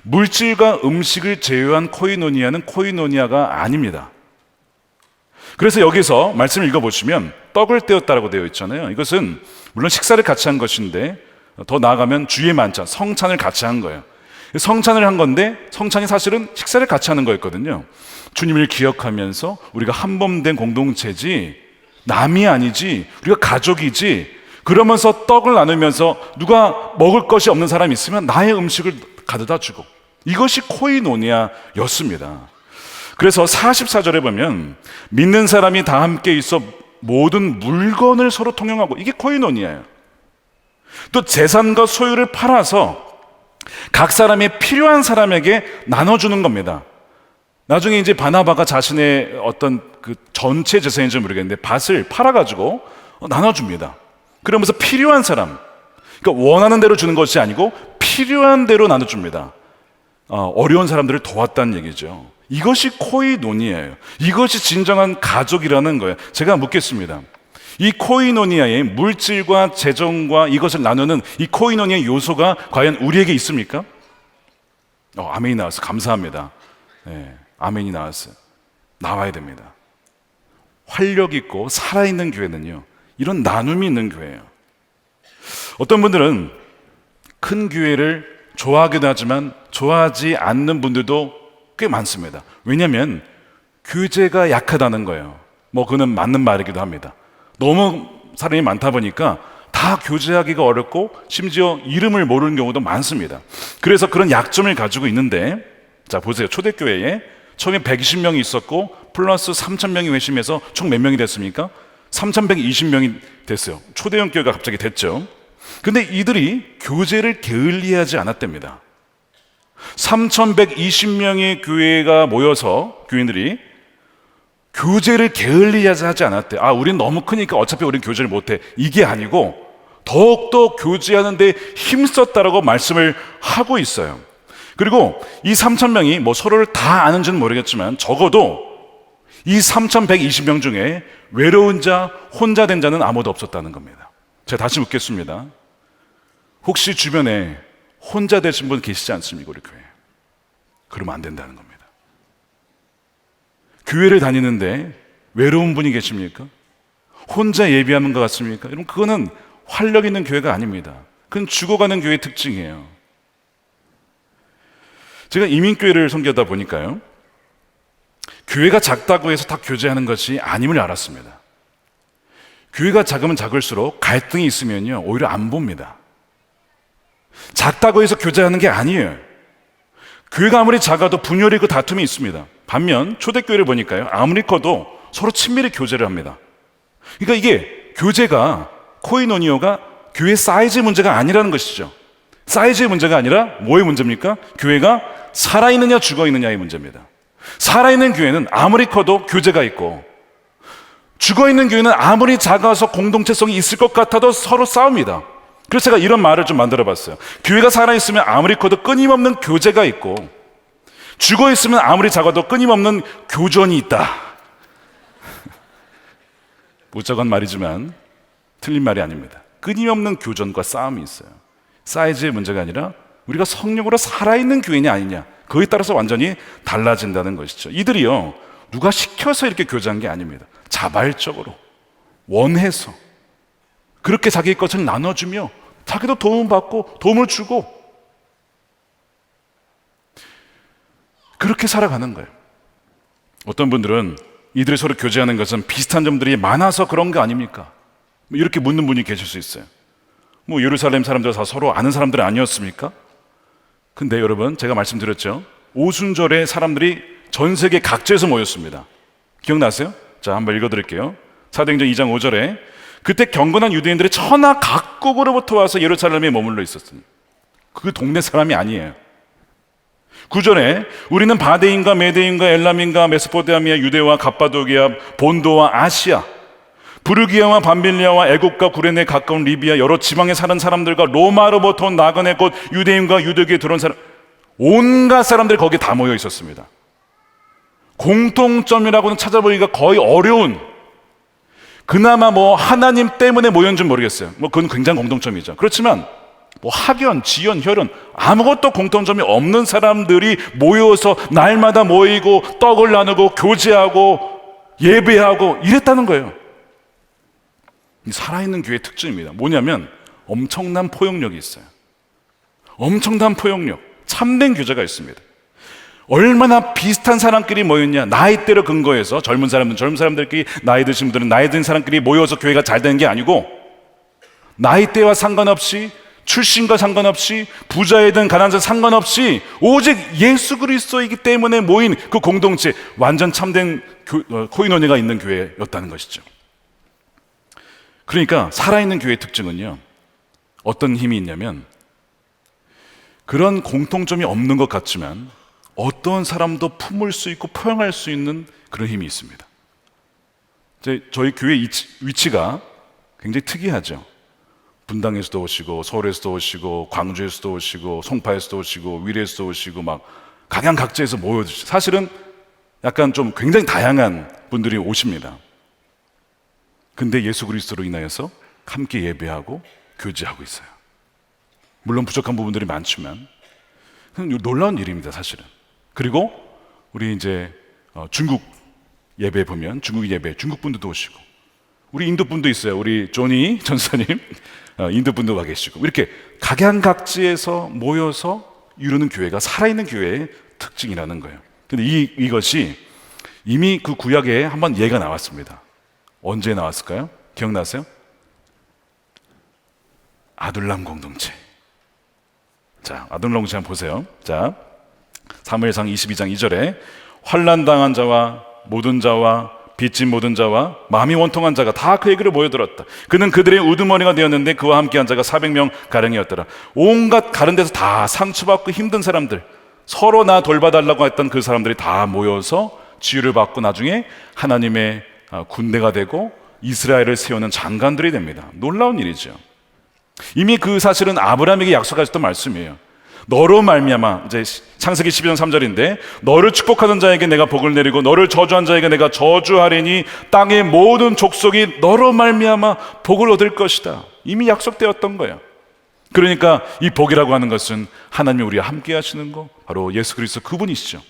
물질과 음식을 제외한 코이노니아는 코이노니아가 아닙니다. 그래서 여기서 말씀을 읽어보시면 떡을 떼었다라고 되어 있잖아요. 이것은 물론 식사를 같이 한 것인데 더 나아가면 주의 만찬, 성찬을 같이 한 거예요. 성찬을 한 건데 성찬이 사실은 식사를 같이 하는 거였거든요. 주님을 기억하면서 우리가 한 몸 된 공동체지, 남이 아니지, 우리가 가족이지, 그러면서 떡을 나누면서 누가 먹을 것이 없는 사람이 있으면 나의 음식을 가져다 주고, 이것이 코이노니아였습니다. 그래서 44절에 보면 믿는 사람이 다 함께 있어 모든 물건을 서로 통용하고, 이게 코이노니아예요. 또 재산과 소유를 팔아서 각 사람이 필요한 사람에게 나눠주는 겁니다. 나중에 이제 바나바가 자신의 어떤 그 전체 재산인지 모르겠는데 밭을 팔아가지고 나눠줍니다. 그러면서 필요한 사람, 그러니까 원하는 대로 주는 것이 아니고 필요한 대로 나눠줍니다. 어려운 사람들을 도왔다는 얘기죠. 이것이 코이노니아예요. 이것이 진정한 가족이라는 거예요. 제가 묻겠습니다. 이 코이노니아의 물질과 재정과 이것을 나누는 이 코이노니아 요소가 과연 우리에게 있습니까? 아멘이 나왔어요. 감사합니다. 네, 아멘이 나왔어요. 나와야 됩니다. 활력 있고 살아있는 교회는요, 이런 나눔이 있는 교회예요. 어떤 분들은 큰 교회를 좋아하기도 하지만 좋아하지 않는 분들도 꽤 많습니다. 왜냐하면 교제가 약하다는 거예요. 그는 맞는 말이기도 합니다. 너무 사람이 많다 보니까 다 교제하기가 어렵고 심지어 이름을 모르는 경우도 많습니다. 그래서 그런 약점을 가지고 있는데, 자 보세요. 초대교회에 처음에 120명이 있었고 플러스 3,000명이 회심해서 총 몇 명이 됐습니까? 3,120명이 됐어요. 초대형 교회가 갑자기 됐죠. 근데 이들이 교제를 게을리하지 않았답니다. 3,120명의 교회가 모여서 교인들이 교제를 게을리하지 않았대. 우린 너무 크니까 어차피 우린 교제를 못해. 이게 아니고 더욱더 교제하는데 힘썼다라고 말씀을 하고 있어요. 그리고 이 3,000명이 서로를 다 아는지는 모르겠지만 적어도 이 3,120명 중에 외로운 자, 혼자 된 자는 아무도 없었다는 겁니다. 제가 다시 묻겠습니다. 혹시 주변에 혼자 되신 분 계시지 않습니까? 우리 교회. 그러면 안 된다는 겁니다. 교회를 다니는데 외로운 분이 계십니까? 혼자 예배하는 것 같습니까? 여러분, 그거는 활력 있는 교회가 아닙니다. 그건 죽어가는 교회의 특징이에요. 제가 이민교회를 섬기다 보니까요, 교회가 작다고 해서 다 교제하는 것이 아님을 알았습니다. 교회가 작으면 작을수록 갈등이 있으면요, 오히려 안 봅니다. 작다고 해서 교제하는 게 아니에요. 교회가 아무리 작아도 분열이 있고 다툼이 있습니다. 반면 초대교회를 보니까요, 아무리 커도 서로 친밀히 교제를 합니다. 그러니까 이게 교제가, 코이노니오가 교회 사이즈 문제가 아니라는 것이죠. 사이즈의 문제가 아니라 뭐의 문제입니까? 교회가 살아있느냐 죽어있느냐의 문제입니다. 살아있는 교회는 아무리 커도 교제가 있고, 죽어있는 교회는 아무리 작아서 공동체성이 있을 것 같아도 서로 싸웁니다. 그래서 제가 이런 말을 좀 만들어 봤어요. 교회가 살아있으면 아무리 커도 끊임없는 교제가 있고, 죽어있으면 아무리 작아도 끊임없는 교전이 있다. 무작한 말이지만 틀린 말이 아닙니다. 끊임없는 교전과 싸움이 있어요. 사이즈의 문제가 아니라 우리가 성령으로 살아있는 교회냐 아니냐, 그에 따라서 완전히 달라진다는 것이죠. 이들이요, 누가 시켜서 이렇게 교제한 게 아닙니다. 자발적으로 원해서 그렇게 자기 것을 나눠주며 자기도 도움받고 도움을 주고 그렇게 살아가는 거예요. 어떤 분들은 이들이 서로 교제하는 것은 비슷한 점들이 많아서 그런 거 아닙니까? 이렇게 묻는 분이 계실 수 있어요. 예루살렘 사람들 다 서로 아는 사람들 아니었습니까? 근데 여러분, 제가 말씀드렸죠. 오순절에 사람들이 전 세계 각지에서 모였습니다. 기억나세요? 자, 한번 읽어드릴게요. 사도행전 2장 5절에 그때 경건한 유대인들이 천하 각국으로부터 와서 예루살렘에 머물러 있었으니 그 동네 사람이 아니에요. 9절에 우리는 바데인과 메데인과 엘람인과 메소포타미아, 유대와 갑바도기아, 본도와 아시아, 부르기아와 밤빌리아와 애국과 구레네 가까운 리비아 여러 지방에 사는 사람들과 로마로부터 온 나그네 곧 유대인과 유대교에 들어온 사람, 온갖 사람들이 거기에 다 모여 있었습니다. 공통점이라고는 찾아보기가 거의 어려운, 그나마 하나님 때문에 모였는지 모르겠어요. 그건 굉장히 공통점이죠. 그렇지만 뭐 학연, 지연, 혈연 아무것도 공통점이 없는 사람들이 모여서 날마다 모이고 떡을 나누고 교제하고 예배하고 이랬다는 거예요. 이 살아있는 교회의 특징입니다. 뭐냐면 엄청난 포용력이 있어요. 엄청난 포용력, 참된 교제가 있습니다. 얼마나 비슷한 사람끼리 모였냐, 나이대로 근거해서 젊은 사람들은 젊은 사람들끼리, 나이 드신 분들은 나이 든 사람끼리 모여서 교회가 잘 되는 게 아니고, 나이대와 상관없이, 출신과 상관없이, 부자이든 가난하든 상관없이 오직 예수 그리스도이기 때문에 모인 그 공동체, 완전 참된 코이노니가 있는 교회였다는 것이죠. 그러니까 살아있는 교회의 특징은요, 어떤 힘이 있냐면 그런 공통점이 없는 것 같지만 어떤 사람도 품을 수 있고 포용할 수 있는 그런 힘이 있습니다. 저희 교회 위치가 굉장히 특이하죠. 분당에서도 오시고, 서울에서도 오시고, 광주에서도 오시고, 송파에서도 오시고, 위례에서도 오시고, 막 각양각지에서 모여드시죠. 사실은 약간 좀 굉장히 다양한 분들이 오십니다. 근데 예수 그리스도로 인하여서 함께 예배하고 교제하고 있어요. 물론 부족한 부분들이 많지만 놀라운 일입니다, 사실은. 그리고 우리 이제 중국 예배 보면 중국 예배, 중국 분들도 오시고, 우리 인도 분도 있어요. 우리 조니 전사님 인도 분도 와 계시고, 이렇게 각양각지에서 모여서 이루는 교회가 살아있는 교회의 특징이라는 거예요. 근데 이것이 이미 그 구약에 한번 예가 나왔습니다. 언제 나왔을까요? 기억나세요? 아둘람 공동체. 자, 아둘람 공동체 한번 보세요. 자, 사무엘상 22장 2절에 환난 당한 자와 모든 자와 빚진 모든 자와 마음이 원통한 자가 다 그에게로 모여들었다. 그는 그들의 우두머리가 되었는데 그와 함께한 자가 400명 가량이었더라. 온갖 다른 데서 다 상처받고 힘든 사람들, 서로 나 돌봐달라고 했던 그 사람들이 다 모여서 치유를 받고 나중에 하나님의 군대가 되고 이스라엘을 세우는 장관들이 됩니다. 놀라운 일이죠. 이미 그 사실은 아브라함에게 약속하셨던 말씀이에요. 너로 말미암아, 이제 창세기 12장 3절인데, 너를 축복하는 자에게 내가 복을 내리고 너를 저주한 자에게 내가 저주하리니 땅의 모든 족속이 너로 말미암아 복을 얻을 것이다. 이미 약속되었던 거예요. 그러니까 이 복이라고 하는 것은 하나님이 우리와 함께 하시는 거, 바로 예수 그리스도 그분이시죠.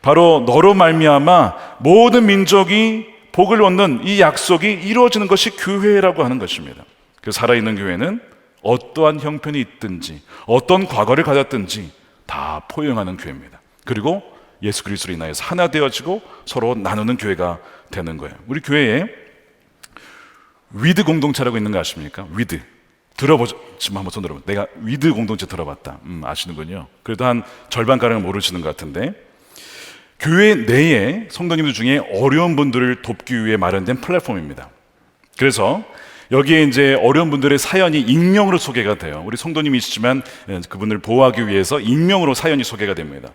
바로 너로 말미암아 모든 민족이 복을 얻는 이 약속이 이루어지는 것이 교회라고 하는 것입니다. 그 살아있는 교회는 어떠한 형편이 있든지 어떤 과거를 가졌든지 다 포용하는 교회입니다. 그리고 예수 그리스도로 인하여서 하나 되어지고 서로 나누는 교회가 되는 거예요. 우리 교회에 위드 공동체라고 있는 거 아십니까? 위드. 들어보죠. 지금 한번 손 들어보세요. 내가 위드 공동체 들어봤다. 아시는군요. 그래도 한 절반가량은 모르시는 것 같은데, 교회 내에 성도님들 중에 어려운 분들을 돕기 위해 마련된 플랫폼입니다. 그래서 여기에 이제 어려운 분들의 사연이 익명으로 소개가 돼요. 우리 성도님이시지만 그분을 보호하기 위해서 익명으로 사연이 소개가 됩니다.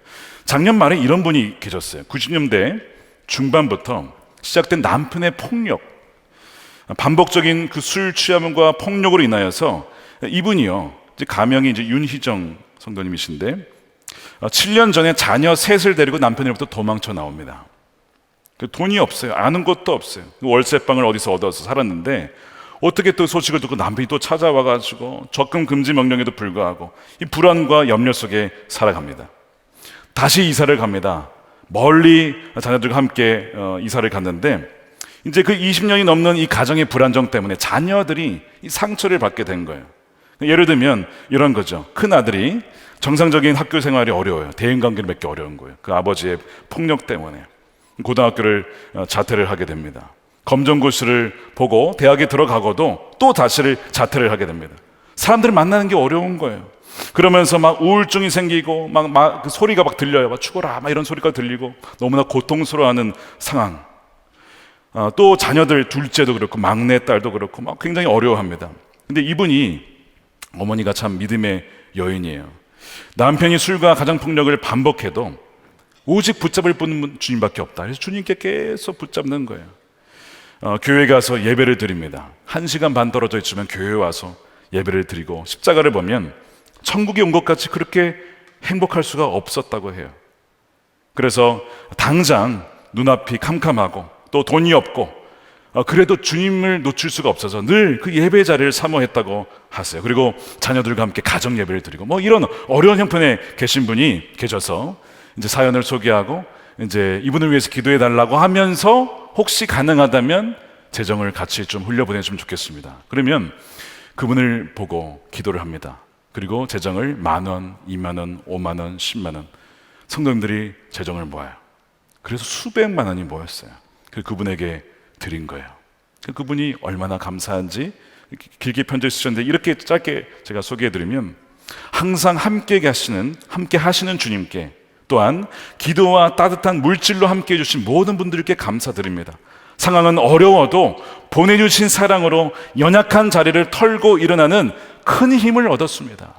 작년 말에 이런 분이 계셨어요. 90년대 중반부터 시작된 남편의 폭력, 반복적인 그 술 취함과 폭력으로 인하여서 이분이요, 이제 가명이 이제 윤희정 성도님이신데 7년 전에 자녀 셋을 데리고 남편으로부터 도망쳐 나옵니다. 돈이 없어요. 아는 것도 없어요. 월세방을 어디서 얻어서 살았는데 어떻게 또 소식을 듣고 남편이 또 찾아와가지고 적금 금지 명령에도 불구하고 이 불안과 염려 속에 살아갑니다. 다시 이사를 갑니다. 멀리 자녀들과 함께 이사를 갔는데 이제 그 20년이 넘는 이 가정의 불안정 때문에 자녀들이 이 상처를 받게 된 거예요. 예를 들면 이런 거죠. 큰 아들이 정상적인 학교 생활이 어려워요. 대인관계를 맺기 어려운 거예요. 그 아버지의 폭력 때문에 고등학교를 자퇴를 하게 됩니다. 검정고시를 보고 대학에 들어가고도 또 다시를 자퇴를 하게 됩니다. 사람들을 만나는 게 어려운 거예요. 그러면서 막 우울증이 생기고 막 그 소리가 막 들려요. 막 죽어라 막 이런 소리가 들리고 너무나 고통스러워하는 상황. 또 자녀들 둘째도 그렇고 막내 딸도 그렇고 막 굉장히 어려워합니다. 근데 이분이, 어머니가 참 믿음의 여인이에요. 남편이 술과 가정폭력을 반복해도 오직 붙잡을 분은 주님밖에 없다. 그래서 주님께 계속 붙잡는 거예요. 교회 가서 예배를 드립니다. 1시간 반 떨어져 있지만 교회에 와서 예배를 드리고 십자가를 보면 천국에 온 것 같이 그렇게 행복할 수가 없었다고 해요. 그래서 당장 눈앞이 캄캄하고 또 돈이 없고 그래도 주님을 놓칠 수가 없어서 늘 그 예배 자리를 사모했다고 하세요. 그리고 자녀들과 함께 가정 예배를 드리고 뭐 이런 어려운 형편에 계신 분이 계셔서 이제 사연을 소개하고 이제 이분을 위해서 기도해 달라고 하면서 혹시 가능하다면 재정을 같이 좀 흘려보내주면 좋겠습니다. 그러면 그분을 보고 기도를 합니다. 그리고 재정을 10,000원, 20,000원, 50,000원, 100,000원 성도님들이 재정을 모아요. 그래서 수백만 원이 모였어요. 그분에게 드린 거예요. 그분이 얼마나 감사한지 길게 편지 쓰셨는데 이렇게 짧게 제가 소개해드리면 항상 함께 하시는 주님께 또한 기도와 따뜻한 물질로 함께 해주신 모든 분들께 감사드립니다. 상황은 어려워도 보내주신 사랑으로 연약한 자리를 털고 일어나는 큰 힘을 얻었습니다.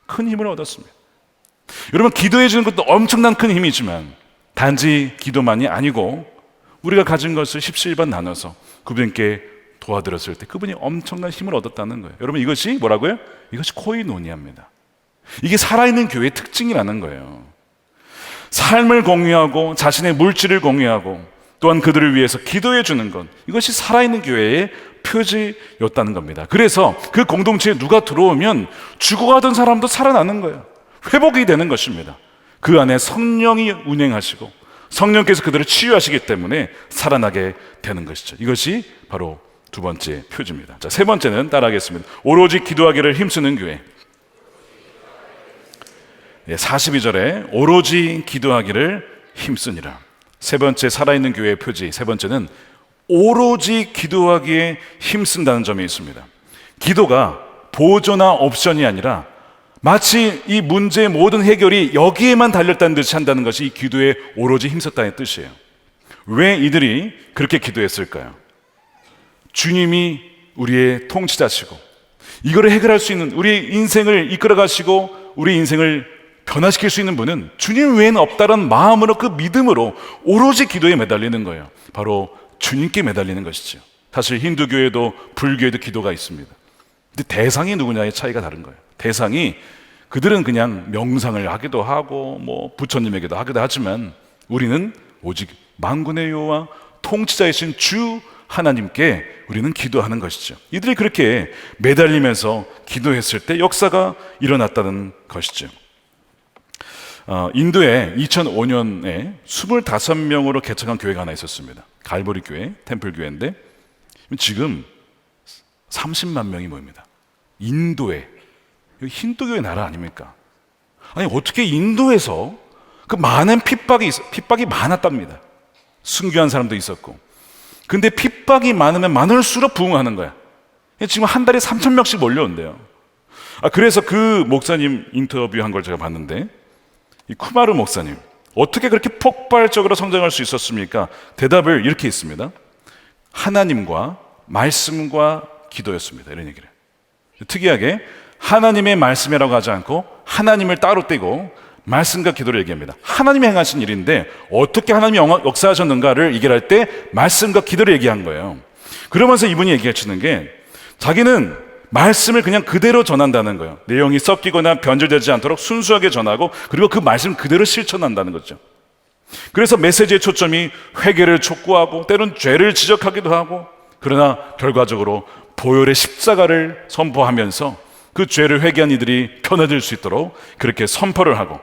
큰 힘을 얻었습니다. 여러분, 기도해 주는 것도 엄청난 큰 힘이지만 단지 기도만이 아니고 우리가 가진 것을 십시일반 나눠서 그분께 도와드렸을 때 그분이 엄청난 힘을 얻었다는 거예요. 여러분, 이것이 뭐라고요? 이것이 코이노니아입니다. 이게 살아있는 교회의 특징이라는 거예요. 삶을 공유하고 자신의 물질을 공유하고 또한 그들을 위해서 기도해 주는 것, 이것이 살아있는 교회의 표지였다는 겁니다. 그래서 그 공동체에 누가 들어오면 죽어가던 사람도 살아나는 거예요. 회복이 되는 것입니다. 그 안에 성령이 운행하시고 성령께서 그들을 치유하시기 때문에 살아나게 되는 것이죠. 이것이 바로 두 번째 표지입니다. 자, 세 번째는 따라하겠습니다. 오로지 기도하기를 힘쓰는 교회. 42절에 오로지 기도하기를 힘쓰니라. 세 번째 살아있는 교회의 표지, 세 번째는 오로지 기도하기에 힘쓴다는 점이 있습니다. 기도가 보조나 옵션이 아니라 마치 이 문제의 모든 해결이 여기에만 달렸다는 듯이 한다는 것이 이 기도에 오로지 힘썼다는 뜻이에요. 왜 이들이 그렇게 기도했을까요? 주님이 우리의 통치자시고 이거를 해결할 수 있는, 우리 인생을 이끌어 가시고 우리 인생을 변화시킬 수 있는 분은 주님 외에는 없다는 마음으로, 그 믿음으로 오로지 기도에 매달리는 거예요. 바로 주님께 매달리는 것이죠. 사실 힌두교에도 불교에도 기도가 있습니다. 근데 대상이 누구냐의 차이가 다른 거예요. 대상이, 그들은 그냥 명상을 하기도 하고 뭐 부처님에게도 하기도 하지만 우리는 오직 만군의 여호와 통치자이신 주 하나님께 우리는 기도하는 것이죠. 이들이 그렇게 매달리면서 기도했을 때 역사가 일어났다는 것이죠. 인도에 2005년에 25명으로 개척한 교회가 하나 있었습니다. 갈보리 교회, 템플 교회인데 지금 30만 명이 모입니다. 인도에, 힌두교의 나라 아닙니까? 아니, 어떻게 인도에서 그 많은 핍박이 많았답니다. 순교한 사람도 있었고. 근데 핍박이 많으면 많을수록 부흥하는 거야. 지금 한 달에 3,000명씩 몰려온대요. 그래서 그 목사님 인터뷰한 걸 제가 봤는데, 이 쿠마르 목사님, 어떻게 그렇게 폭발적으로 성장할 수 있었습니까? 대답을 이렇게 했습니다. 하나님과 말씀과 기도였습니다. 이런 얘기를. 특이하게 하나님의 말씀이라고 하지 않고 하나님을 따로 떼고 말씀과 기도를 얘기합니다. 하나님이 행하신 일인데 어떻게 하나님이 역사하셨는가를 얘기할 때 말씀과 기도를 얘기한 거예요. 그러면서 이분이 얘기하시는 게 자기는 말씀을 그냥 그대로 전한다는 거예요. 내용이 섞이거나 변질되지 않도록 순수하게 전하고 그리고 그 말씀 그대로 실천한다는 거죠. 그래서 메시지의 초점이 회개를 촉구하고 때론 죄를 지적하기도 하고, 그러나 결과적으로 보혈의 십자가를 선포하면서 그 죄를 회개한 이들이 편해질 수 있도록 그렇게 선포를 하고,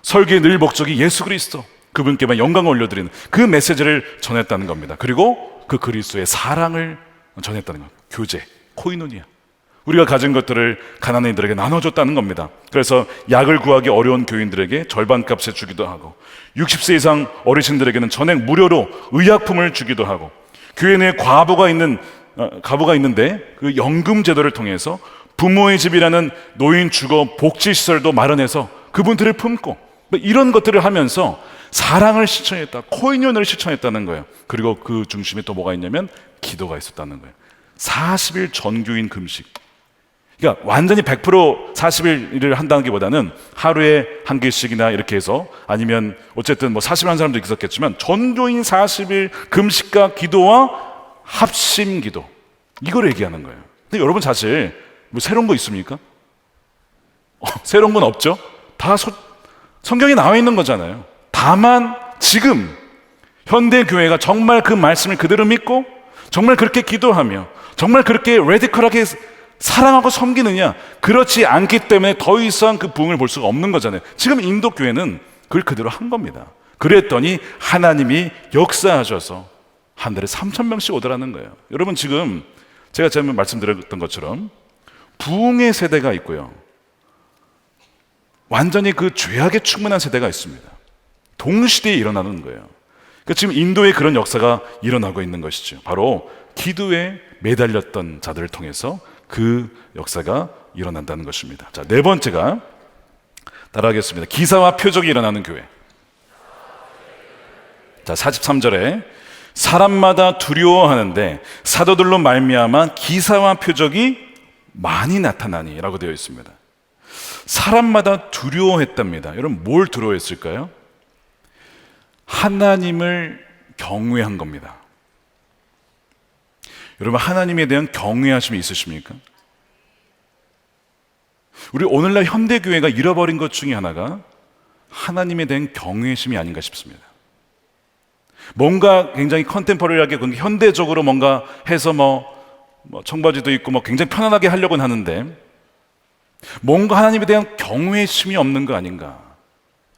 설교의 늘 목적이 예수 그리스도, 그분께만 영광을 올려드리는 그 메시지를 전했다는 겁니다. 그리고 그 그리스도의 사랑을 전했다는 겁니다. 교제, 코이노니아, 우리가 가진 것들을 가난한 이들에게 나눠줬다는 겁니다. 그래서 약을 구하기 어려운 교인들에게 절반값에 주기도 하고, 60세 이상 어르신들에게는 전액 무료로 의약품을 주기도 하고, 교회 내에 과부가 있는데 그 연금 제도를 통해서 부모의 집이라는 노인 주거 복지시설도 마련해서 그분들을 품고, 이런 것들을 하면서 사랑을 실천했다, 코인연을 실천했다는 거예요. 그리고 그 중심에 또 뭐가 있냐면 기도가 있었다는 거예요. 40일 전교인 금식. 그러니까 완전히 100% 40일을 한다는 게 보다는 하루에 한 개씩이나 이렇게 해서, 아니면 어쨌든 뭐 40일 한 사람도 있었겠지만 전교인 40일 금식과 기도와 합심 기도, 이걸 얘기하는 거예요. 근데 여러분, 사실 뭐 새로운 거 있습니까? 새로운 건 없죠. 다 성경에 나와 있는 거잖아요. 다만 지금 현대 교회가 정말 그 말씀을 그대로 믿고 정말 그렇게 기도하며 정말 그렇게 레디컬하게 사랑하고 섬기느냐? 그렇지 않기 때문에 더 이상 그 부흥을 볼 수가 없는 거잖아요. 지금 인도 교회는 그걸 그대로 한 겁니다. 그랬더니 하나님이 역사하셔서 한 달에 3,000명씩 오더라는 거예요. 여러분, 지금 제가 처음에 말씀드렸던 것처럼 부흥의 세대가 있고요, 완전히 그 죄악에 충만한 세대가 있습니다. 동시대에 일어나는 거예요. 그러니까 지금 인도에 그런 역사가 일어나고 있는 것이죠. 바로 기도에 매달렸던 자들을 통해서 그 역사가 일어난다는 것입니다. 자, 네 번째가, 따라하겠습니다. 기사와 표적이 일어나는 교회. 자, 43절에 사람마다 두려워하는데 사도들로 말미암아 기사와 표적이 많이 나타나니 라고 되어 있습니다. 사람마다 두려워했답니다. 여러분, 뭘 두려워했을까요? 하나님을 경외한 겁니다. 여러분, 하나님에 대한 경외하심이 있으십니까? 우리 오늘날 현대교회가 잃어버린 것 중에 하나가 하나님에 대한 경외심이 아닌가 싶습니다. 뭔가 굉장히 컨템퍼러리하게 현대적으로 뭔가 해서 청바지도 입고 굉장히 편안하게 하려고는 하는데 뭔가 하나님에 대한 경외심이 없는 거 아닌가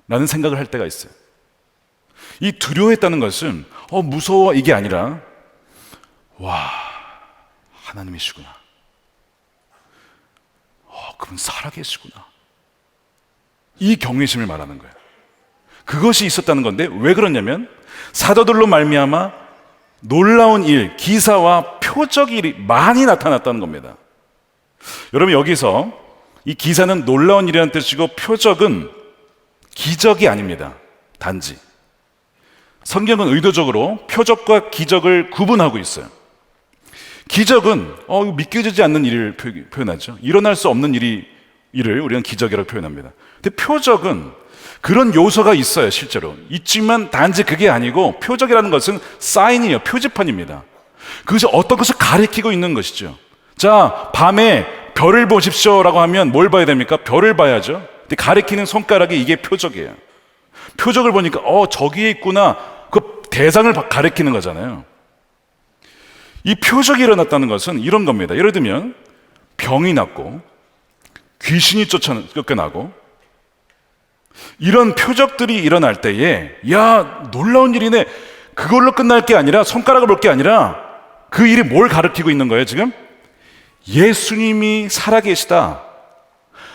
라는 생각을 할 때가 있어요. 이 두려워했다는 것은 무서워 이게 아니라, 와, 하나님이시구나, 그분 살아계시구나, 이 경외심을 말하는 거예요. 그것이 있었다는 건데, 왜 그러냐면 사도들로 말미암아 놀라운 일, 기사와 표적이 많이 나타났다는 겁니다. 여러분, 여기서 이 기사는 놀라운 일이라는 뜻이고 표적은 기적이 아닙니다. 단지 성경은 의도적으로 표적과 기적을 구분하고 있어요. 기적은 믿겨지지 않는 일을 표현하죠. 일어날 수 없는 일을 우리는 기적이라고 표현합니다. 근데 표적은 그런 요소가 있어요. 실제로 있지만 단지 그게 아니고, 표적이라는 것은 사인이에요. 표지판입니다. 그것이 어떤 것을 가리키고 있는 것이죠. 자, 밤에 별을 보십시오 라고 하면 뭘 봐야 됩니까? 별을 봐야죠. 근데 가리키는 손가락이 이게 표적이에요. 표적을 보니까 저기에 있구나, 그 대상을 가리키는 거잖아요. 이 표적이 일어났다는 것은 이런 겁니다. 예를 들면 병이 낫고 귀신이 쫓겨나고 이런 표적들이 일어날 때에, 야, 놀라운 일이네, 그걸로 끝날 게 아니라, 손가락을 볼 게 아니라 그 일이 뭘 가리키고 있는 거예요? 지금 예수님이 살아계시다,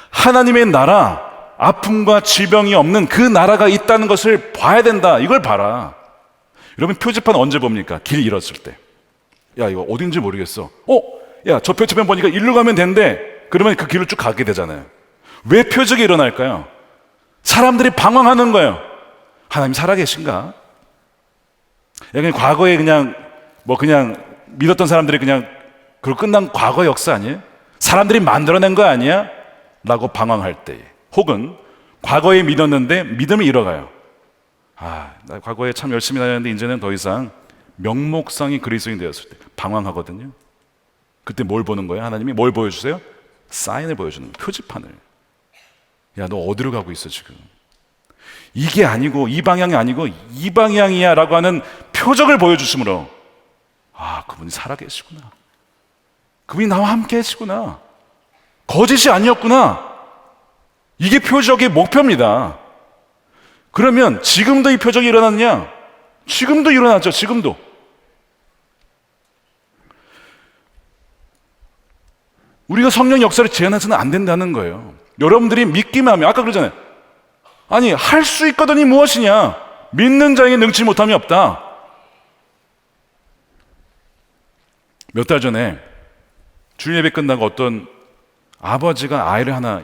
하나님의 나라, 아픔과 질병이 없는 그 나라가 있다는 것을 봐야 된다, 이걸 봐라. 여러분, 표지판 언제 봅니까? 길 잃었을 때. 야, 이거 어딘지 모르겠어. 야, 저 표지판 보니까 일로 가면 된대. 그러면 그 길을 쭉 가게 되잖아요. 왜 표적이 일어날까요? 사람들이 방황하는 거예요. 하나님 살아계신가? 그냥 과거에 그냥 믿었던 사람들이 그냥 그걸 끝난 과거 역사 아니에요? 사람들이 만들어낸 거 아니야? 라고 방황할 때, 혹은 과거에 믿었는데 믿음을 잃어가요. 나 과거에 참 열심히 다녔는데 이제는 더 이상 명목상이 그리스도인 되었을 때 방황하거든요. 그때 뭘 보는 거예요? 하나님이 뭘 보여주세요? 사인을 보여주는 거예요. 표지판을. 야, 너 어디로 가고 있어 지금? 이게 아니고, 이 방향이 아니고 이 방향이야 라고 하는 표적을 보여주심으로, 그분이 살아계시구나, 그분이 나와 함께 하시구나, 거짓이 아니었구나, 이게 표적의 목표입니다. 그러면 지금도 이 표적이 일어났냐? 지금도 일어나죠. 지금도. 우리가 성령 역사를 제한해서는 안 된다는 거예요. 여러분들이 믿기만 하면, 아까 그러잖아요. 아니, 할 수 있거든이 무엇이냐? 믿는 자에게 능치 못함이 없다. 몇 달 전에 주일 예배 끝나고 어떤 아버지가 아이를 하나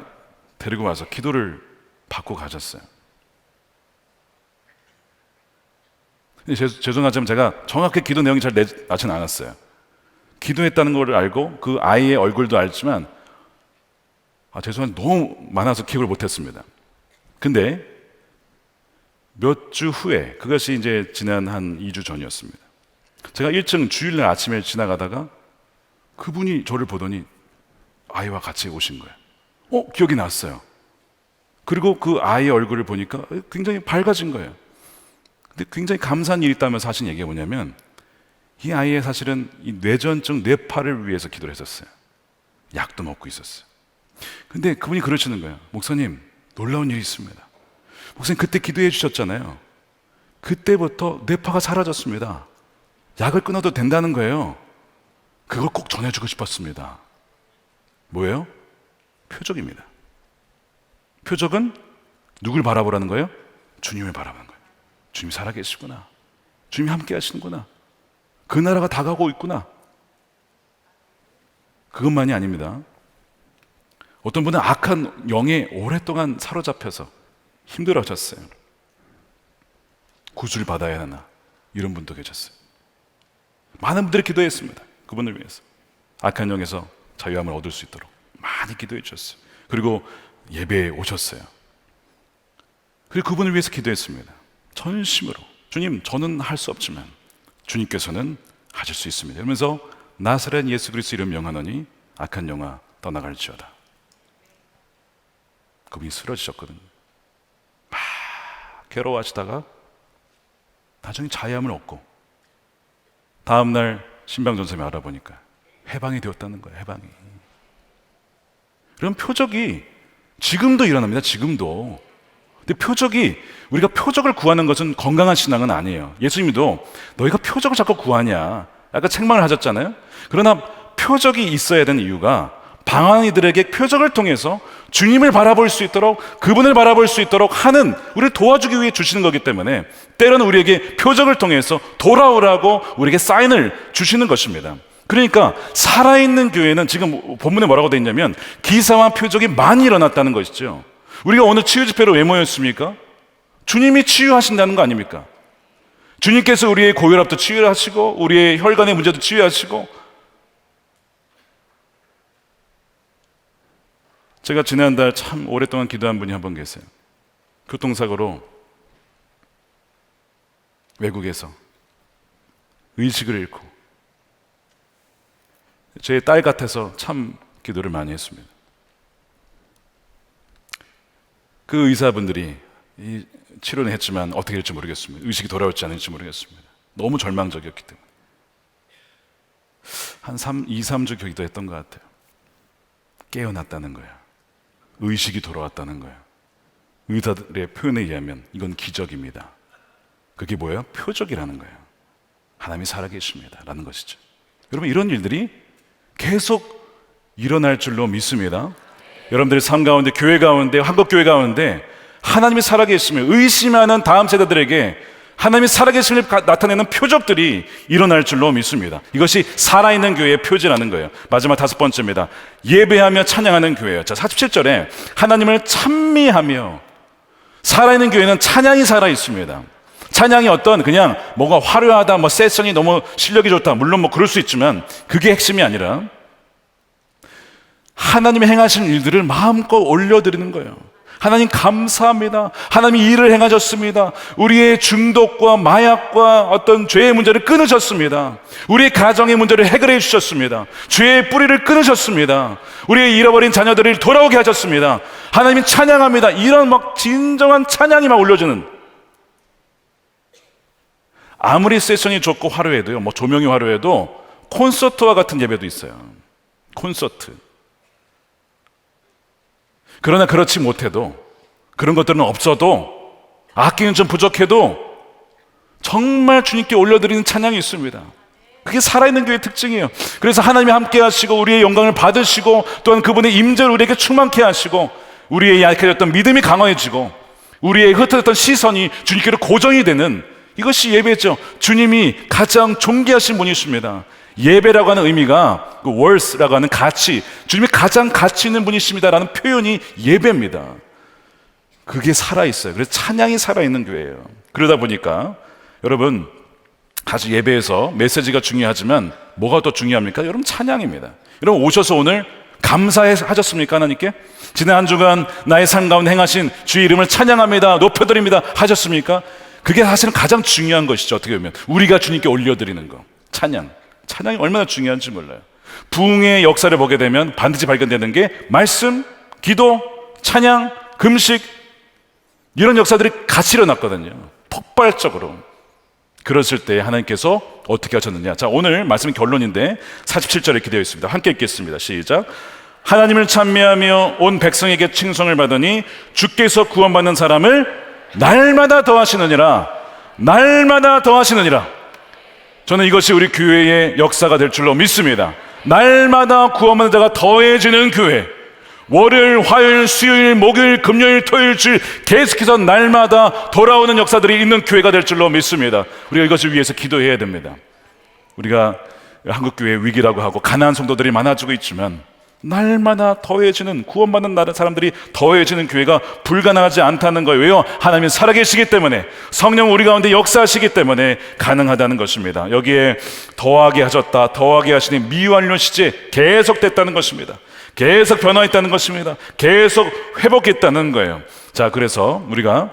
데리고 와서 기도를 받고 가셨어요. 죄송하지만 제가 정확히 기도 내용이 잘 나지는 않았어요. 기도했다는 걸 알고 그 아이의 얼굴도 알지만 죄송한데 너무 많아서 기억을 못했습니다. 근데 몇 주 후에, 그것이 이제 지난 한 2주 전이었습니다. 제가 1층 주일날 아침에 지나가다가 그분이 저를 보더니 아이와 같이 오신 거예요. 기억이 났어요. 그리고 그 아이의 얼굴을 보니까 굉장히 밝아진 거예요. 근데 굉장히 감사한 일이 있다면서 하신 얘기가 뭐냐면, 이 아이의 사실은 이 뇌전증 뇌파를 위해서 기도를 했었어요. 약도 먹고 있었어요. 근데 그분이 그러시는 거예요. 목사님, 놀라운 일이 있습니다. 목사님, 그때 기도해 주셨잖아요. 그때부터 뇌파가 사라졌습니다. 약을 끊어도 된다는 거예요. 그걸 꼭 전해주고 싶었습니다. 뭐예요? 표적입니다. 표적은 누굴 바라보라는 거예요? 주님을 바라보는 거예요. 주님이 살아계시구나. 주님이 함께 하시는구나. 그 나라가 다가오고 있구나. 그것만이 아닙니다. 어떤 분은 악한 영에 오랫동안 사로잡혀서 힘들어하셨어요. 구주를 받아야 하나, 이런 분도 계셨어요. 많은 분들이 기도했습니다. 그분을 위해서 악한 영에서 자유함을 얻을 수 있도록 많이 기도해 주셨어요. 그리고 예배에 오셨어요. 그리고 그분을 위해서 기도했습니다. 전심으로, 주님, 저는 할 수 없지만 주님께서는 하실 수 있습니다. 이러면서 나사렛 예수 그리스도 이름 명하노니 악한 영아 떠나갈지어다. 그분이 쓰러지셨거든요. 막 괴로워하시다가 나중에 자유함을 얻고 다음날 신방전선에 알아보니까 해방이 되었다는 거예요. 해방이. 이런 표적이 지금도 일어납니다. 지금도. 근데 표적이, 우리가 표적을 구하는 것은 건강한 신앙은 아니에요. 예수님도 너희가 표적을 자꾸 구하냐, 아까 책망을 하셨잖아요. 그러나 표적이 있어야 되는 이유가 방황한 이들에게 표적을 통해서 주님을 바라볼 수 있도록, 그분을 바라볼 수 있도록 하는, 우리를 도와주기 위해 주시는 거기 때문에 때로는 우리에게 표적을 통해서 돌아오라고 우리에게 사인을 주시는 것입니다. 그러니까 살아있는 교회는 지금 본문에 뭐라고 되어 있냐면 기사와 표적이 많이 일어났다는 것이죠. 우리가 오늘 치유 집회로 왜 모였습니까? 주님이 치유하신다는 거 아닙니까? 주님께서 우리의 고혈압도 치유하시고 우리의 혈관의 문제도 치유하시고, 제가 지난달 참 오랫동안 기도한 분이 한 분 계세요. 교통사고로 외국에서 의식을 잃고 제 딸 같아서 참 기도를 많이 했습니다. 그 의사분들이 이 치료는 했지만 어떻게 될지 모르겠습니다. 의식이 돌아올지 않을지 모르겠습니다. 너무 절망적이었기 때문에 한 2, 3주 기도했던 것 같아요. 깨어났다는 거예요. 의식이 돌아왔다는 거예요. 의사들의 표현에 의하면 이건 기적입니다. 그게 뭐예요? 표적이라는 거예요. 하나님이 살아계십니다 라는 것이죠. 여러분, 이런 일들이 계속 일어날 줄로 믿습니다. 여러분들의 삶 가운데, 교회 가운데, 한국교회 가운데 하나님이 살아계시며 의심하는 다음 세대들에게 하나님이 살아계심을 나타내는 표적들이 일어날 줄로 믿습니다. 이것이 살아있는 교회의 표지라는 거예요. 마지막 5번째입니다. 예배하며 찬양하는 교회예요. 자, 47절에 하나님을 찬미하며, 살아있는 교회는 찬양이 살아있습니다. 찬양이 어떤 그냥 뭐가 화려하다, 뭐 세션이 너무 실력이 좋다, 물론 뭐 그럴 수 있지만 그게 핵심이 아니라 하나님이 행하신 일들을 마음껏 올려드리는 거예요. 하나님 감사합니다. 하나님이 일을 행하셨습니다. 우리의 중독과 마약과 어떤 죄의 문제를 끊으셨습니다. 우리의 가정의 문제를 해결해 주셨습니다. 죄의 뿌리를 끊으셨습니다. 우리의 잃어버린 자녀들을 돌아오게 하셨습니다. 하나님 찬양합니다. 이런 막 진정한 찬양이 막 올려주는, 아무리 세션이 좋고 화려해도요, 뭐 조명이 화려해도 콘서트와 같은 예배도 있어요. 콘서트. 그러나 그렇지 못해도, 그런 것들은 없어도, 악기는 좀 부족해도 정말 주님께 올려드리는 찬양이 있습니다. 그게 살아있는 교회의 특징이에요. 그래서 하나님이 함께 하시고 우리의 영광을 받으시고 또한 그분의 임재를 우리에게 충만케 하시고 우리의 약해졌던 믿음이 강화해지고 우리의 흩어졌던 시선이 주님께로 고정이 되는, 이것이 예배죠. 주님이 가장 존귀하신 분이십니다. 예배라고 하는 의미가 그 worth라고 하는 가치, 주님이 가장 가치 있는 분이십니다라는 표현이 예배입니다. 그게 살아있어요. 그래서 찬양이 살아있는 교회예요. 그러다 보니까 여러분, 사실 예배에서 메시지가 중요하지만 뭐가 더 중요합니까? 여러분, 찬양입니다. 여러분, 오셔서 오늘 감사하셨습니까? 하나님께 지난 한 주간 나의 삶 가운데 행하신 주의 이름을 찬양합니다, 높여드립니다 하셨습니까? 그게 사실은 가장 중요한 것이죠. 어떻게 보면 우리가 주님께 올려드리는 거, 찬양이 얼마나 중요한지 몰라요. 부흥의 역사를 보게 되면 반드시 발견되는 게 말씀, 기도, 찬양, 금식, 이런 역사들이 같이 일어났거든요. 폭발적으로. 그랬을 때 하나님께서 어떻게 하셨느냐. 자, 오늘 말씀 결론인데 47절에 이렇게 되어 있습니다. 함께 읽겠습니다. 시작. 하나님을 찬미하며 온 백성에게 칭송을 받으니 주께서 구원받는 사람을 날마다 더하시느니라. 날마다 더하시느니라. 저는 이것이 우리 교회의 역사가 될 줄로 믿습니다. 날마다 구원받는 자가 더해지는 교회. 월요일, 화요일, 수요일, 목요일, 금요일, 토요일, 주일 계속해서 날마다 돌아오는 역사들이 있는 교회가 될 줄로 믿습니다. 우리가 이것을 위해서 기도해야 됩니다. 우리가 한국교회 위기라고 하고 가난한 성도들이 많아지고 있지만 날마다 더해지는, 구원받는 사람들이 더해지는 교회가 불가능하지 않다는 거예요. 왜요? 하나님이 살아계시기 때문에, 성령 우리 가운데 역사하시기 때문에 가능하다는 것입니다. 여기에 더하게 하셨다, 더하게 하시니 미완료 시제 계속됐다는 것입니다. 계속 변화했다는 것입니다. 계속 회복했다는 거예요. 자, 그래서 우리가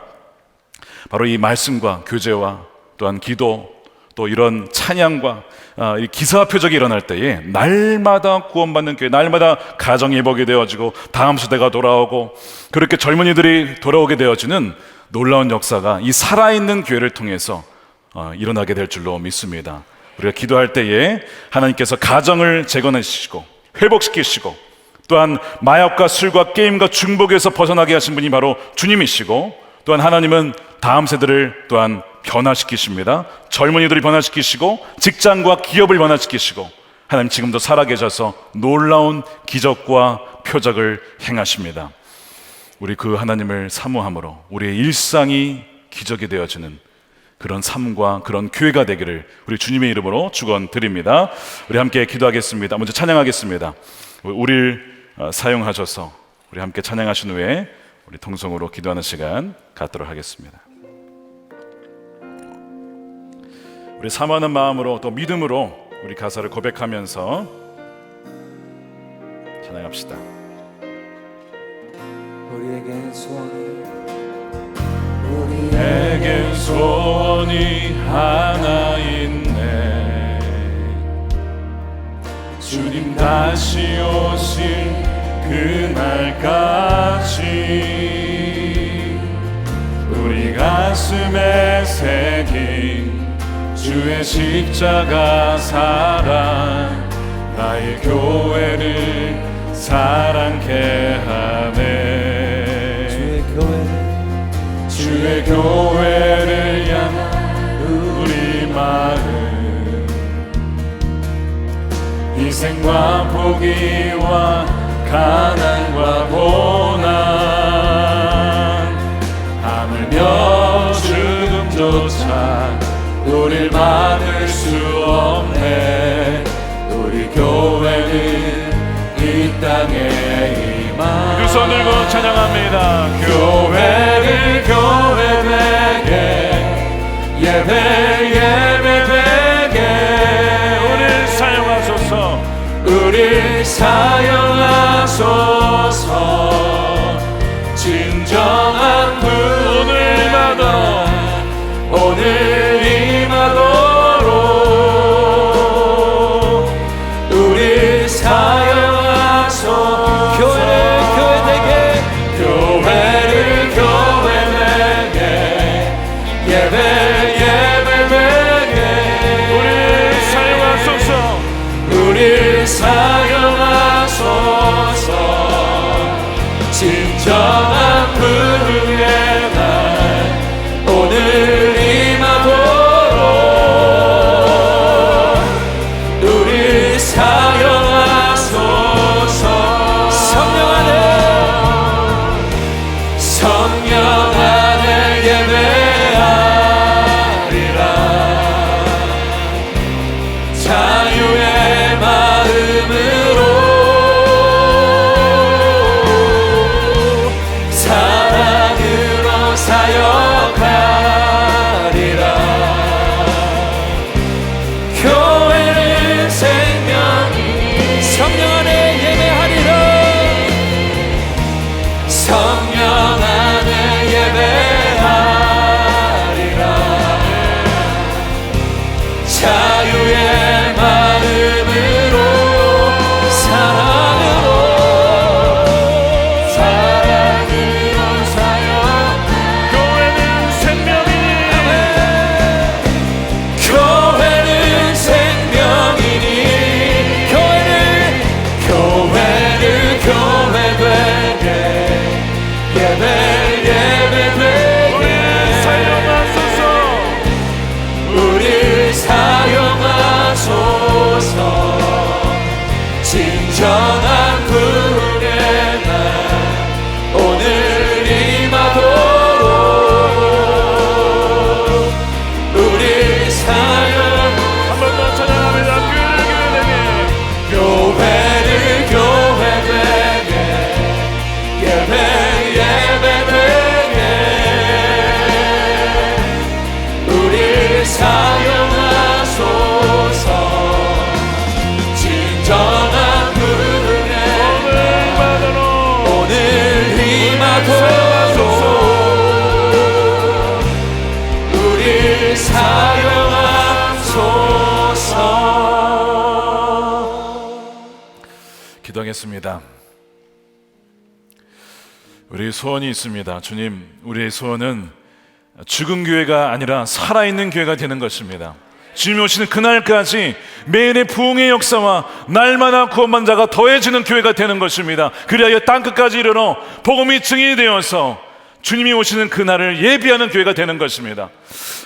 바로 이 말씀과 교제와 또한 기도, 또 이런 찬양과 이 기사와 표적이 일어날 때에 날마다 구원받는 교회, 날마다 가정이 회복이 되어지고 다음 세대가 돌아오고 그렇게 젊은이들이 돌아오게 되어지는 놀라운 역사가 이 살아있는 교회를 통해서 일어나게 될 줄로 믿습니다. 우리가 기도할 때에 하나님께서 가정을 재건하시고 회복시키시고 또한 마약과 술과 게임과 중독에서 벗어나게 하신 분이 바로 주님이시고, 또한 하나님은 다음 세대를 또한 변화시키십니다. 젊은이들을 변화시키시고 직장과 기업을 변화시키시고, 하나님 지금도 살아계셔서 놀라운 기적과 표적을 행하십니다. 우리 그 하나님을 사모함으로 우리의 일상이 기적이 되어지는 그런 삶과 그런 교회가 되기를 우리 주님의 이름으로 축원드립니다. 우리 함께 기도하겠습니다. 먼저 찬양하겠습니다. 우리를 사용하셔서 우리 함께 찬양하신 후에 우리 통성으로 기도하는 시간 갖도록 하겠습니다. 우리 사모하는 마음으로 또 믿음으로 우리 가사를 고백하면서 찬양합시다. 우리에겐 소원이 하나 있네. 주님 다시 오실 그날까지 우리 가슴에 새긴 주의 십자가 사랑, 나의 교회를 사랑케 하네. 주의 교회를 향한 우리 마음, 희생과 포기와 가난과 고난, 하물며 죽음조차 우릴 막을 수 없네. 우리 교회는 이 땅에 임한, 두 손 들고 찬양합니다. 교회를 교회 되게, 예배 예배 되게 우릴 사용하소서. 우릴 사용하소서. 진정한 오늘 임하도록 우릴 사용하소서. 교회를 교회 되게, 예배 되게 우릴 사용하소서. 우릴 사용하소서. 진정한 부흥의 날 오늘 임하도록 우릴 사용하소서. 성령 안에 예배하리라. 자유의 마음을 기도하겠습니다. 우리 소원이 있습니다. 주님, 우리의 소원은 죽은 교회가 아니라 살아있는 교회가 되는 것입니다. 주님이 오시는 그날까지 매일의 부흥의 역사와 날마다 구원받는 자가 더해지는 교회가 되는 것입니다. 그리하여 땅끝까지 이르러 복음이 증인이 되어서 주님이 오시는 그날을 예비하는 교회가 되는 것입니다.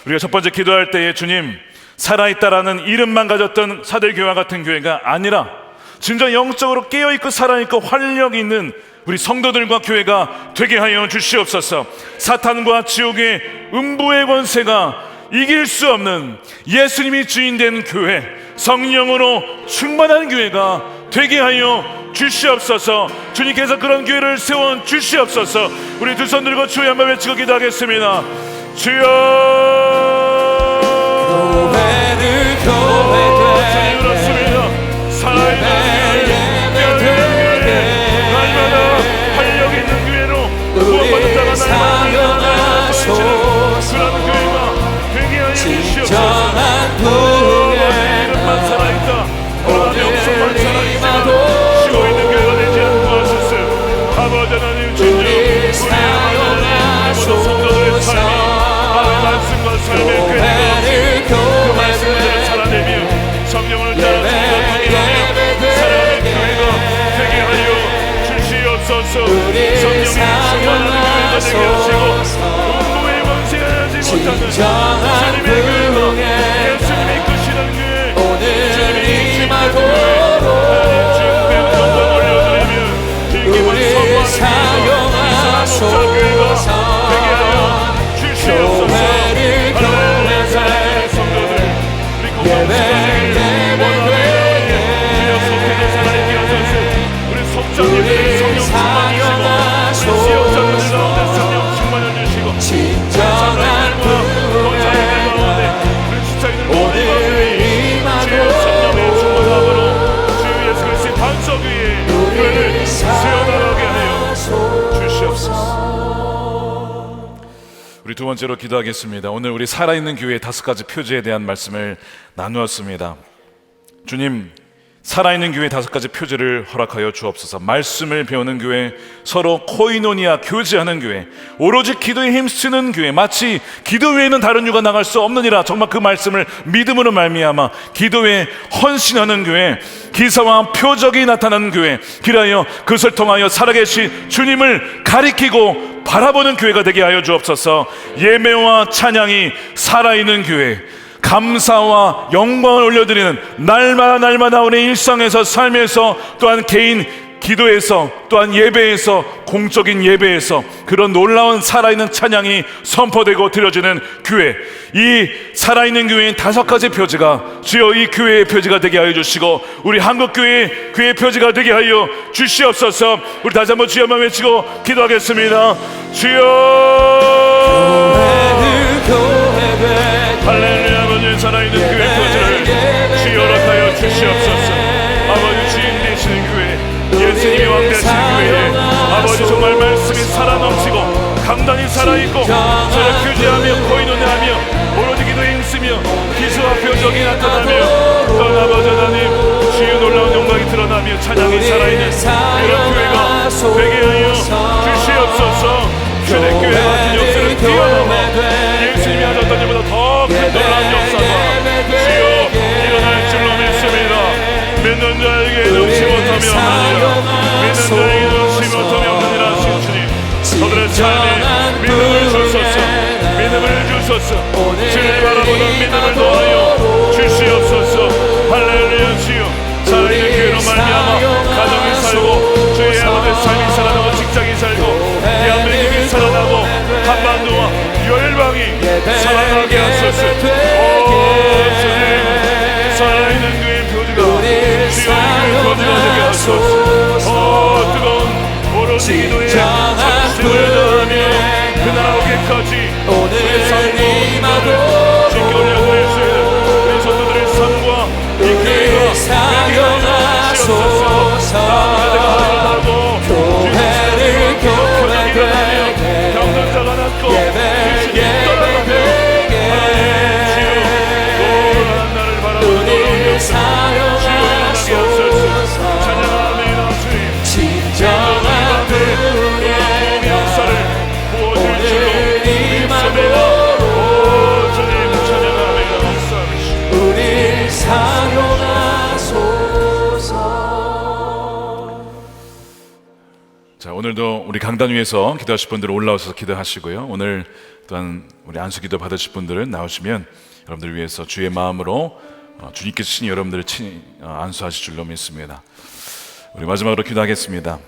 우리가 첫 번째 기도할 때에 주님, 살아있다라는 이름만 가졌던 사대교회와 같은 교회가 아니라 진짜 영적으로 깨어있고 살아있고 활력이 있는 우리 성도들과 교회가 되게 하여 주시옵소서. 사탄과 지옥의 음부의 권세가 이길 수 없는 예수님이 주인된 교회, 성령으로 충만한 교회가 되게 하여 주시옵소서. 주님께서 그런 교회를 세워 주시옵소서. 우리 두 손 들고 주여 한번 외치고 기도하겠습니다. 주여, 교회를 교회 그렇습니다. 살아있는 날마다 활력 있는 교회로 구원받은 자가 날마다 그런 교회가 되게 하여 주시옵소서. 이름만 살아있다, 그러나 영성만 살아있지만 쉬어있는 교회가 되지 않고 하셨어요. 아버지 하나님, 진정 우리의 모든 성도들의 삶이 하나님의 말씀과 삶의 꾀가 그 말씀을 살아내며 성령을 따라 성도들이 살아가는 교회가 되게 하여 주시옵소서. 성령이 충만하는 교회가 되게 하시고 음부의 권세가 하지 못하는 주님의 교회가, 예수님이 이끄시는 교회, 주님이 임하도록 주님의 영광 올려드리며 즐김을 선포하는 교회가 되게 하여 주시옵소서. 하나님의 사랑하는 성도들, 우리 공동체를 원하는 주여 속에서 살아있게 하소서. 우리 속장님들이 성령 충만하시고 우리 지역장들 가운데 성령 충만해 주시고 진정한 동창들 가운데 우리 지창들 가운데 주여 성령의 충만함으로 주여 예수 그리스도의 반석 위에 교회를 세워나가게 하여 주시옵소서. 우리 두 번째로 기도하겠습니다. 오늘 우리 살아있는 교회의 5가지 표지에 대한 말씀을 나누었습니다. 주님, 살아있는 교회 5가지 표지를 허락하여 주옵소서. 말씀을 배우는 교회, 서로 코이노니아 교제하는 교회, 오로지 기도에 힘쓰는 교회, 마치 기도 외에는 다른 유가 나갈 수 없느니라. 정말 그 말씀을 믿음으로 말미암아 기도에 헌신하는 교회, 기사와 표적이 나타나는 교회, 그리하여 그것을 통하여 살아계신 주님을 가리키고 바라보는 교회가 되게 하여 주옵소서. 예배와 찬양이 살아있는 교회, 감사와 영광을 올려드리는 날마다 우리 일상에서, 삶에서, 또한 개인 기도에서, 또한 예배에서, 공적인 예배에서 그런 놀라운 살아있는 찬양이 선포되고 드려지는 교회, 이 살아있는 교회인 5가지 표지가 주여 이 교회의 표지가 되게 하여 주시고 우리 한국교회의 교회의 표지가 되게 하여 주시옵소서. 우리 다시 한번 주여 한번 외치고 기도하겠습니다. 주여, 할렐루야. 아버지, 살아있는 교회 표지를 주여 허락하여 주시옵소서. 아버지, 주인 되시는 교회, 예수님이 왕 되시는 교회에 아버지 정말 말씀이 살아넘치고 강단이 살아있고 서로 교제하며 코이노니아하며 오로지 기도에 힘쓰며 기수와 표적이 나타나며 또한 아버지 하나님 주의 놀라운 영광이 드러나며 찬양이 살아있는 이런 교회가 되게 하여 주시옵소서. 초대교회 같은 역사를 뛰어넘어 예수님이 하셨던 일보다 더 큰 놀라운 역사가 주여 일어날 줄로 믿습니다. 믿는 자에게 능치 못하며 없느니라. 믿는 자에게 능치 못하며 없느니라 하신 주님, 저들의 삶에 믿음을 주소서. 믿음을 주소서. 주를 바라보는 믿음을 더하여 주시옵소서. 할렐루야. 주여, 살아있는 교회로 말미암아 가정이 살고 주의 아버지의 삶이 살아나고 직장이 살고 대한민국이 살아나고 한반도와 열방이 살아나게 하소서. 오 주님, 살아있는 교회의 표지가 주의 교회의 표지가 되게 하소서. 오 뜨거운 오로지 기도에 정신을 다하며 그날 오기까지 우리의 삶과 주께 올려드릴 수 있는 우리 성도들의 삶과 이 교회가 사용하소서. 나아가 하고 교회를 교회되게 경건자가 낳고 귀신이 떠나가며 주여 노란 나를 바라보는 너로 주여 일어나게 하소서. 찬양합니다. 자, 오늘도 우리 강단 위에서 기도하실 분들은 올라오셔서 기도하시고요. 오늘 또한 우리 안수 기도 받으실 분들은 나오시면 여러분들 위해서 주의 마음으로 주님께서 친히 여러분들을 친히 안수하실 줄로 믿습니다. 우리 마지막으로 기도하겠습니다.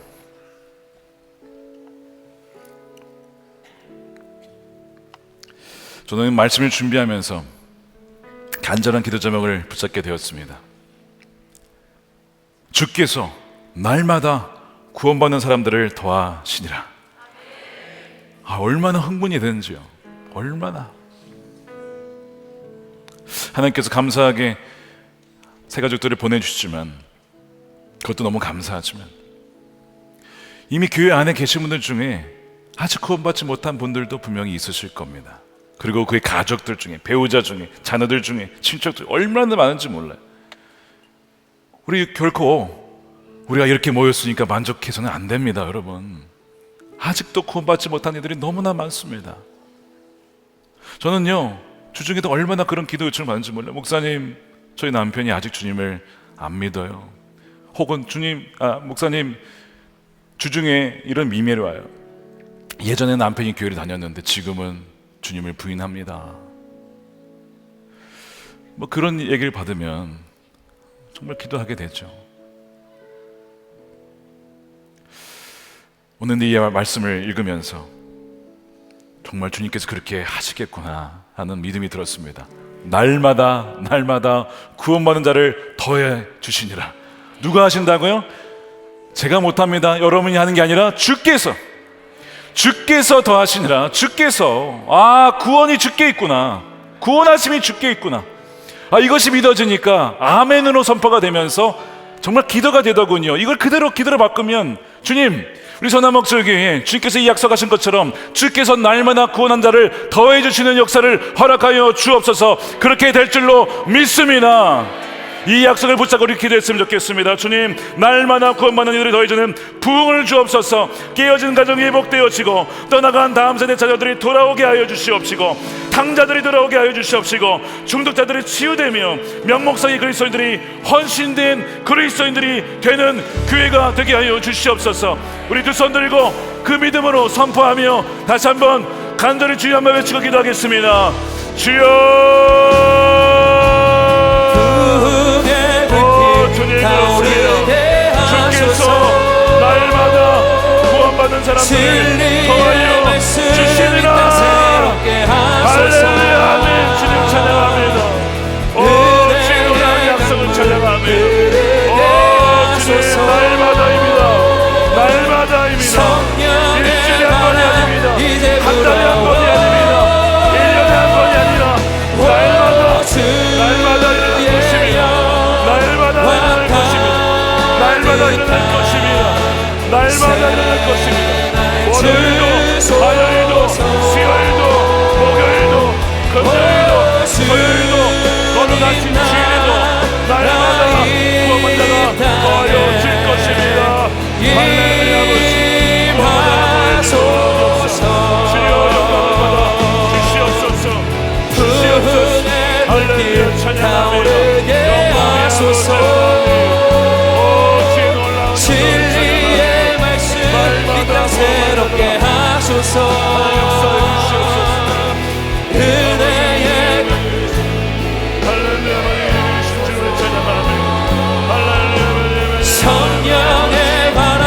저는 말씀을 준비하면서 간절한 기도 제목을 붙잡게 되었습니다. 주께서 날마다 구원받는 사람들을 더하시니라. 얼마나 흥분이 되는지요. 얼마나 하나님께서 감사하게 새 가족들을 보내주시지만, 그것도 너무 감사하지만 이미 교회 안에 계신 분들 중에 아직 구원받지 못한 분들도 분명히 있으실 겁니다. 그리고 그의 가족들 중에, 배우자 중에, 자녀들 중에, 친척들 얼마나 많은지 몰라요. 우리 결코 우리가 이렇게 모였으니까 만족해서는 안 됩니다. 여러분, 아직도 구원받지 못한 이들이 너무나 많습니다. 저는요, 주중에도 얼마나 그런 기도 요청을 받는지 몰라요. 목사님, 저희 남편이 아직 주님을 안 믿어요. 혹은 목사님, 주중에 이런 미매를 와요. 예전에 남편이 교회를 다녔는데 지금은 주님을 부인합니다. 뭐 그런 얘기를 받으면 정말 기도하게 되죠. 오늘 이 말씀을 읽으면서 정말 주님께서 그렇게 하시겠구나 하는 믿음이 들었습니다. 날마다 구원받는 자를 더해 주시니라. 누가 하신다고요? 제가 못합니다. 여러분이 하는 게 아니라 주께서 더하시니라. 주께서, 구원이 주께 있구나, 구원하심이 주께 있구나, 이것이 믿어지니까 아멘으로 선포가 되면서 정말 기도가 되더군요. 이걸 그대로 기도로 바꾸면, 주님, 우리 서남목절교회에 주님께서 이 약속하신 것처럼 주께서 날마다 구원한 자를 더해 주시는 역사를 허락하여 주옵소서. 그렇게 될 줄로 믿습니다. 이 약속을 붙잡고 우리 기도했으면 좋겠습니다. 주님, 날마다 구원받는 이들이 더해주는 부흥을 주옵소서. 깨어진 가정이 회복되어지고 떠나간 다음 세대 자녀들이 돌아오게 하여 주시옵시고, 탕자들이 돌아오게 하여 주시옵시고, 중독자들이 치유되며 명목상의 그리스도인들이 헌신된 그리스도인들이 되는 교회가 되게 하여 주시옵소서. 우리 두 손 들고 그 믿음으로 선포하며 다시 한번 간절히 주여 한번 외치고 기도하겠습니다. 주여, 주님, 주께서 날마다 구원받는 사람들을 더하여 주시리라. 할렐루야, 아멘. 주님 찬양합니다. 주님의 약속을 찬양합니다. 주님, 날마다입니다. 일주일에 한 번이 아닙니다. 한 달에 한 번이 아닙니다. 1년에 한 번이 아니라 날마다 일어날 것입니다. 날마다 일어날 것입니다. 월요일도, 화요일도, 수요일도, 목요일도, 금요일도, 토요일도, 거듭나신 주일에도 날마다 구원받는 자가 더하여 줄 것입니다. 할렐루야, 주여 영광을 받아 주시옵소서. 할렐루야, 찬양합니다. 진리의 말씀 이 땅 새롭게 하소서. 은혜의 성령의 바람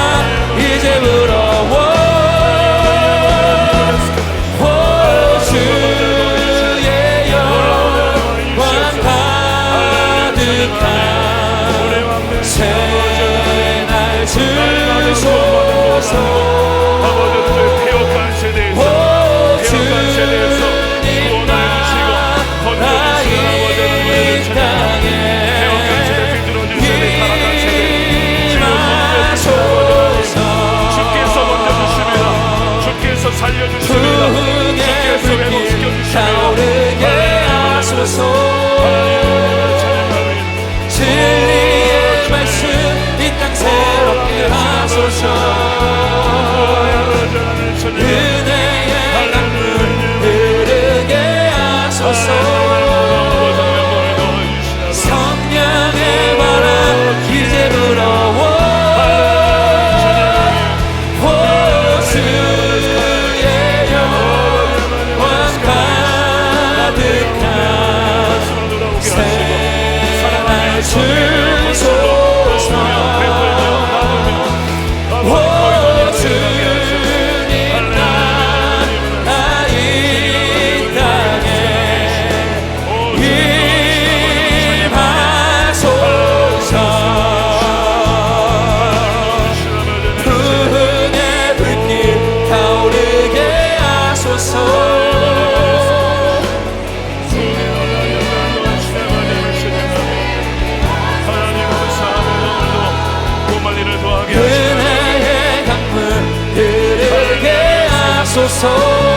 이제 불어워. 주의 영광 가득한 새날 주소서. 아버지, 폐역한 세대에서 하소서